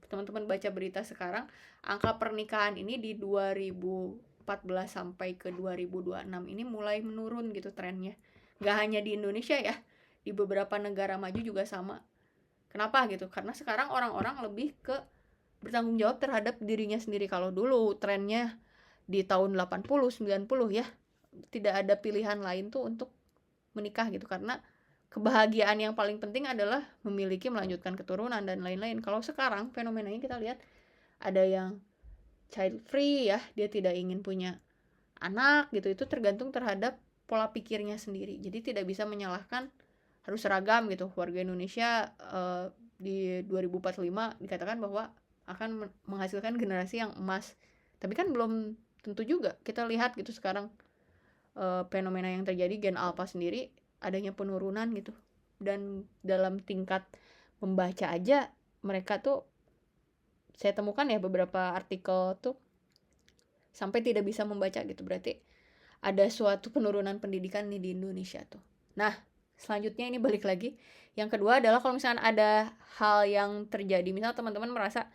[SPEAKER 1] teman-teman baca berita sekarang, angka pernikahan ini di 2014 sampai ke 2026 ini mulai menurun gitu trennya. Gak hanya di Indonesia ya, di beberapa negara maju juga sama. Kenapa gitu? Karena sekarang orang-orang lebih ke bertanggung jawab terhadap dirinya sendiri. Kalau dulu trennya di tahun 80, 90 ya, tidak ada pilihan lain tuh untuk menikah gitu, karena kebahagiaan yang paling penting adalah memiliki, melanjutkan keturunan dan lain-lain. Kalau sekarang fenomenanya kita lihat ada yang child free ya, dia tidak ingin punya anak gitu. Itu tergantung terhadap pola pikirnya sendiri. Jadi tidak bisa menyalahkan, harus seragam gitu. Warga Indonesia di 2045 dikatakan bahwa akan menghasilkan generasi yang emas. Tapi kan belum tentu juga. Kita lihat gitu sekarang fenomena yang terjadi gen alpha sendiri adanya penurunan gitu. Dan dalam tingkat membaca aja mereka tuh, saya temukan ya beberapa artikel tuh sampai tidak bisa membaca gitu. Berarti ada suatu penurunan pendidikan nih di Indonesia tuh. Nah, selanjutnya ini balik lagi. Yang kedua adalah kalau misalnya ada hal yang terjadi, misal teman-teman merasa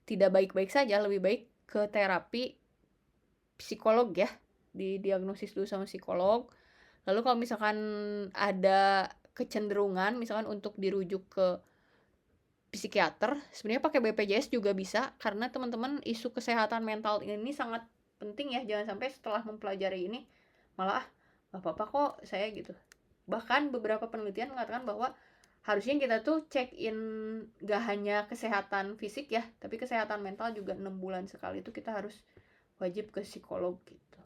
[SPEAKER 1] tidak baik-baik saja, lebih baik ke terapi psikolog ya, didiagnosis dulu sama psikolog. Lalu kalau misalkan ada kecenderungan misalkan untuk dirujuk ke psikiater. Sebenarnya pakai BPJS juga bisa, karena teman-teman isu kesehatan mental ini sangat penting ya. Jangan sampai setelah mempelajari ini malah gak apa-apa kok saya gitu. Bahkan beberapa penelitian mengatakan bahwa harusnya kita tuh check in gak hanya kesehatan fisik ya, tapi kesehatan mental juga 6 bulan sekali itu kita harus wajib ke psikolog gitu.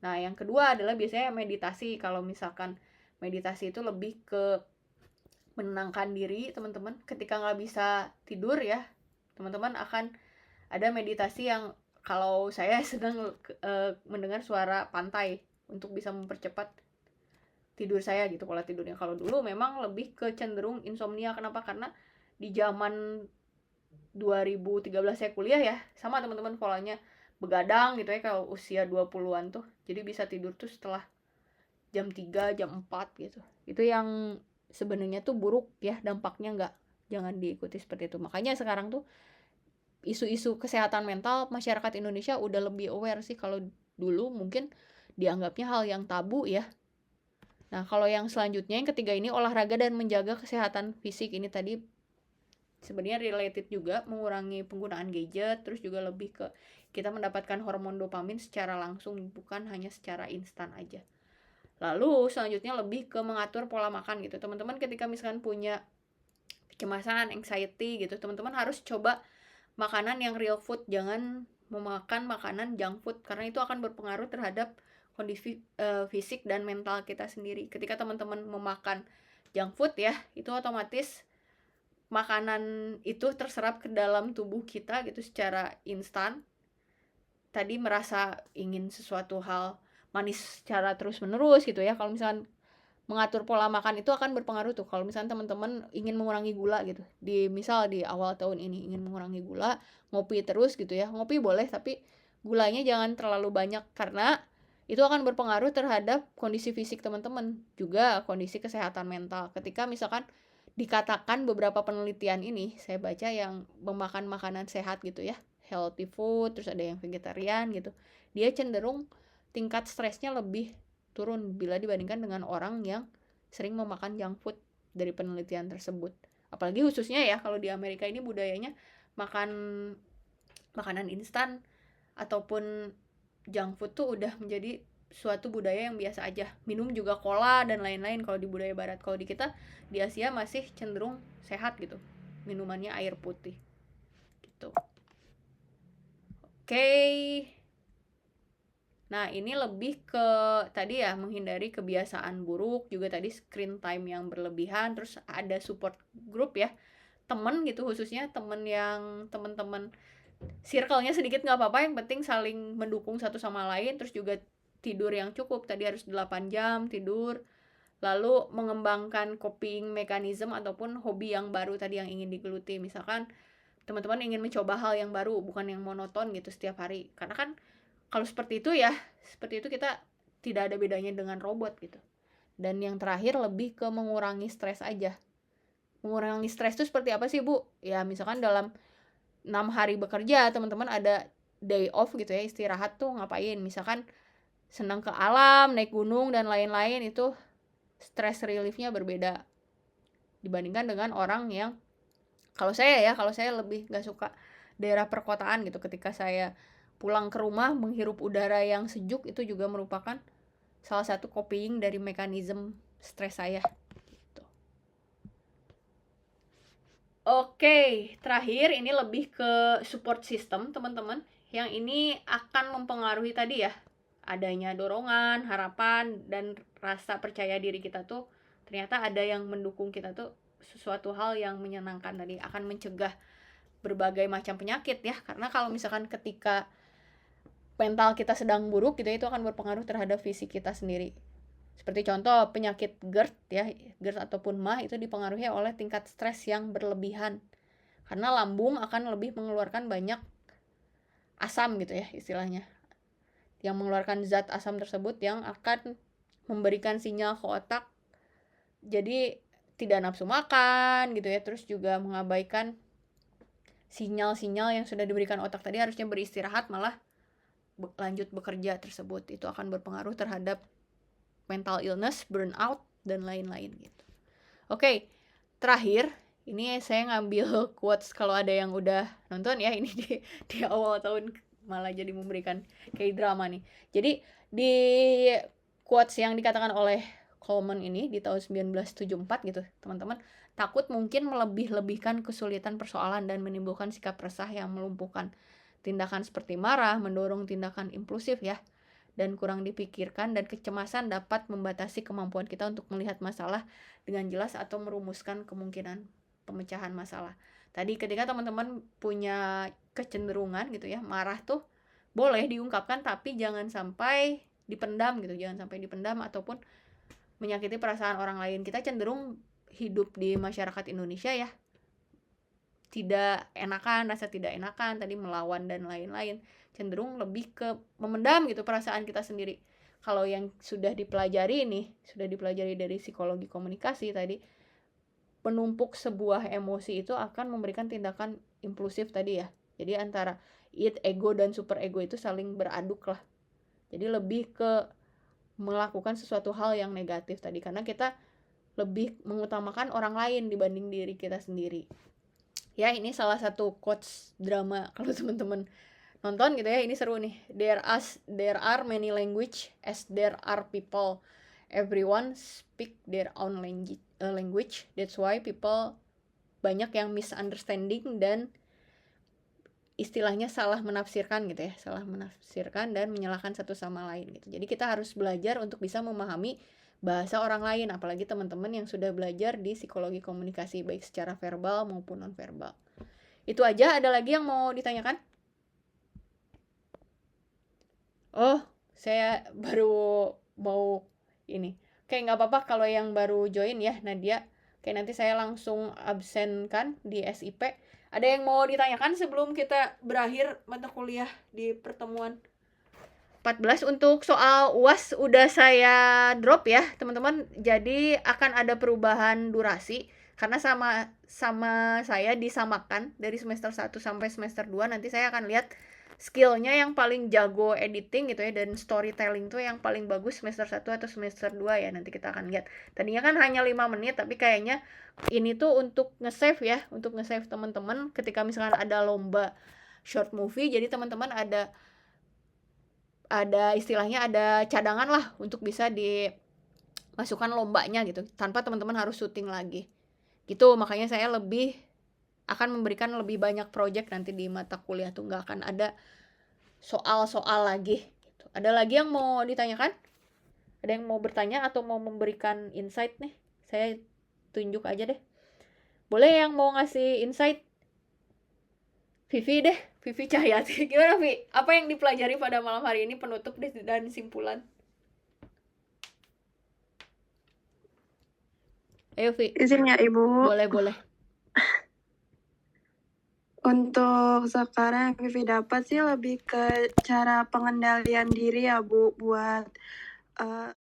[SPEAKER 1] Nah, yang kedua adalah biasanya meditasi. Kalau misalkan meditasi itu lebih ke menenangkan diri, teman-teman. Ketika nggak bisa tidur ya, teman-teman akan ada meditasi yang kalau saya sedang mendengar suara pantai untuk bisa mempercepat tidur saya gitu, pola tidurnya. Kalau dulu memang lebih ke cenderung insomnia. Kenapa? Karena di zaman 2013 saya kuliah ya, sama teman-teman polanya begadang gitu ya, kalau usia 20-an tuh. Jadi bisa tidur tuh setelah jam 3, jam 4 gitu. Itu yang sebenarnya tuh buruk ya, dampaknya jangan diikuti seperti itu. Makanya sekarang tuh isu-isu kesehatan mental masyarakat Indonesia udah lebih aware sih. Kalau dulu mungkin dianggapnya hal yang tabu ya. Nah, kalau yang selanjutnya, yang ketiga ini, olahraga dan menjaga kesehatan fisik. Ini tadi sebenarnya related juga, mengurangi penggunaan gadget, terus juga lebih ke kita mendapatkan hormon dopamin secara langsung, bukan hanya secara instan aja. Lalu selanjutnya lebih ke mengatur pola makan gitu. Teman-teman ketika misalkan punya kecemasan, anxiety gitu, teman-teman harus coba makanan yang real food, jangan memakan makanan junk food, karena itu akan berpengaruh terhadap kondisi fisik dan mental kita sendiri. Ketika teman-teman memakan junk food ya, itu otomatis makanan itu terserap ke dalam tubuh kita gitu secara instan. Tadi merasa ingin sesuatu hal manis secara terus-menerus gitu ya. Kalau misalkan mengatur pola makan itu akan berpengaruh tuh. Kalau misalkan teman-teman ingin mengurangi gula gitu, misal di awal tahun ini ingin mengurangi gula, ngopi terus gitu ya. Ngopi boleh, tapi gulanya jangan terlalu banyak, karena itu akan berpengaruh terhadap kondisi fisik teman-teman, juga kondisi kesehatan mental. Ketika misalkan dikatakan beberapa penelitian ini, saya baca yang memakan makanan sehat gitu ya, healthy food, terus ada yang vegetarian gitu, dia cenderung tingkat stresnya lebih turun bila dibandingkan dengan orang yang sering memakan junk food dari penelitian tersebut. Apalagi khususnya ya kalau di Amerika ini budayanya makan makanan instan ataupun junk food tuh udah menjadi suatu budaya yang biasa aja. Minum juga cola dan lain-lain kalau di budaya barat. Kalau di kita, di Asia masih cenderung sehat gitu, minumannya air putih gitu. Oke. Nah, ini lebih ke tadi ya, menghindari kebiasaan buruk, juga tadi screen time yang berlebihan, terus ada support group ya, temen gitu, khususnya temen yang temen-temen circle-nya sedikit nggak apa-apa, yang penting saling mendukung satu sama lain. Terus juga tidur yang cukup, tadi harus 8 jam tidur. Lalu mengembangkan coping mechanism ataupun hobi yang baru tadi yang ingin digeluti. Misalkan teman-teman ingin mencoba hal yang baru, bukan yang monoton gitu setiap hari. Karena kan kalau seperti itu ya, seperti itu kita tidak ada bedanya dengan robot gitu. Dan yang terakhir lebih ke mengurangi stres aja. Mengurangi stres itu seperti apa sih, Bu? Ya misalkan dalam 6 hari bekerja, teman-teman ada day off gitu ya, istirahat tuh ngapain? Misalkan senang ke alam, naik gunung dan lain-lain, itu stress relief-nya berbeda dibandingkan dengan orang yang, kalau saya lebih gak suka daerah perkotaan gitu. Ketika saya pulang ke rumah menghirup udara yang sejuk, itu juga merupakan salah satu coping dari mekanisme stres saya gitu. Oke, terakhir ini lebih ke support system teman-teman, yang ini akan mempengaruhi tadi ya, adanya dorongan, harapan, dan rasa percaya diri kita tuh ternyata ada yang mendukung kita tuh, sesuatu hal yang menyenangkan tadi, akan mencegah berbagai macam penyakit ya. Karena kalau misalkan ketika mental kita sedang buruk gitu, itu akan berpengaruh terhadap fisik kita sendiri. Seperti contoh penyakit GERD ya, GERD ataupun MAH itu dipengaruhi oleh tingkat stres yang berlebihan. Karena lambung akan lebih mengeluarkan banyak asam gitu ya istilahnya, yang mengeluarkan zat asam tersebut yang akan memberikan sinyal ke otak, jadi tidak nafsu makan gitu ya. Terus juga mengabaikan sinyal-sinyal yang sudah diberikan otak tadi, harusnya beristirahat malah lanjut bekerja tersebut. Itu akan berpengaruh terhadap mental illness, burnout, dan lain-lain gitu. Oke, terakhir Ini saya ngambil quotes kalau ada yang udah nonton ya, ini di awal tahun malah jadi memberikan kayak drama nih. Jadi di quotes yang dikatakan oleh Coleman ini di tahun 1974 gitu, teman-teman, takut mungkin melebih-lebihkan kesulitan persoalan dan menimbulkan sikap resah yang melumpuhkan. Tindakan seperti marah, mendorong tindakan impulsif ya, dan kurang dipikirkan, dan kecemasan dapat membatasi kemampuan kita untuk melihat masalah dengan jelas atau merumuskan kemungkinan pemecahan masalah. Tadi ketika teman-teman punya kecenderungan gitu ya, marah tuh boleh diungkapkan tapi jangan sampai dipendam gitu, jangan sampai dipendam ataupun menyakiti perasaan orang lain. Kita cenderung hidup di masyarakat Indonesia ya, tidak enakan, rasa tidak enakan, tadi melawan dan lain-lain, cenderung lebih ke memendam gitu perasaan kita sendiri. Kalau yang sudah dipelajari dari psikologi komunikasi tadi, penumpuk sebuah emosi itu akan memberikan tindakan impulsif tadi ya. Jadi antara ego dan super ego itu saling beraduk lah. Jadi lebih ke melakukan sesuatu hal yang negatif tadi, karena kita lebih mengutamakan orang lain dibanding diri kita sendiri. Ya, ini salah satu quotes drama kalau teman-teman nonton gitu ya, ini seru nih. There are many language as there are people. Everyone speak their own language. That's why people banyak yang misunderstanding dan istilahnya salah menafsirkan gitu ya, salah menafsirkan dan menyalahkan satu sama lain gitu. Jadi kita harus belajar untuk bisa memahami bahasa orang lain, apalagi teman-teman yang sudah belajar di psikologi komunikasi baik secara verbal maupun non-verbal. Itu aja, ada lagi yang mau ditanyakan? Oh, saya baru mau ini. Oke, nggak apa-apa kalau yang baru join ya, Nadia. Oke, nanti saya langsung absenkan di SIP. Ada yang mau ditanyakan sebelum kita berakhir mata kuliah di pertemuan 14? Untuk soal UAS udah saya drop ya, teman-teman. Jadi akan ada perubahan durasi karena sama saya disamakan dari semester 1 sampai semester 2. Nanti saya akan lihat skillnya yang paling jago editing gitu ya, dan storytelling tuh yang paling bagus semester 1 atau semester 2 ya, nanti kita akan lihat. Tadinya kan hanya 5 menit, tapi kayaknya ini tuh untuk nge-save ya, untuk nge-save teman-teman ketika misalkan ada lomba short movie, jadi teman-teman ada istilahnya ada cadangan lah untuk bisa dimasukkan lombanya gitu, tanpa teman-teman harus syuting lagi. Gitu, makanya saya akan memberikan lebih banyak project nanti di mata kuliah tuh, nggak akan ada soal-soal lagi gitu. Ada lagi yang mau ditanyakan? Ada yang mau bertanya atau mau memberikan insight nih? Saya tunjuk aja deh. Boleh yang mau ngasih insight? Vivi deh, Vivi Cahyati. Gimana Vi? Apa yang dipelajari pada malam hari ini, penutup dan simpulan? Ayo Vi.
[SPEAKER 3] Izin ya Ibu.
[SPEAKER 1] Boleh.
[SPEAKER 3] Untuk sekarang yang Vivi dapat sih lebih ke cara pengendalian diri ya Bu, buat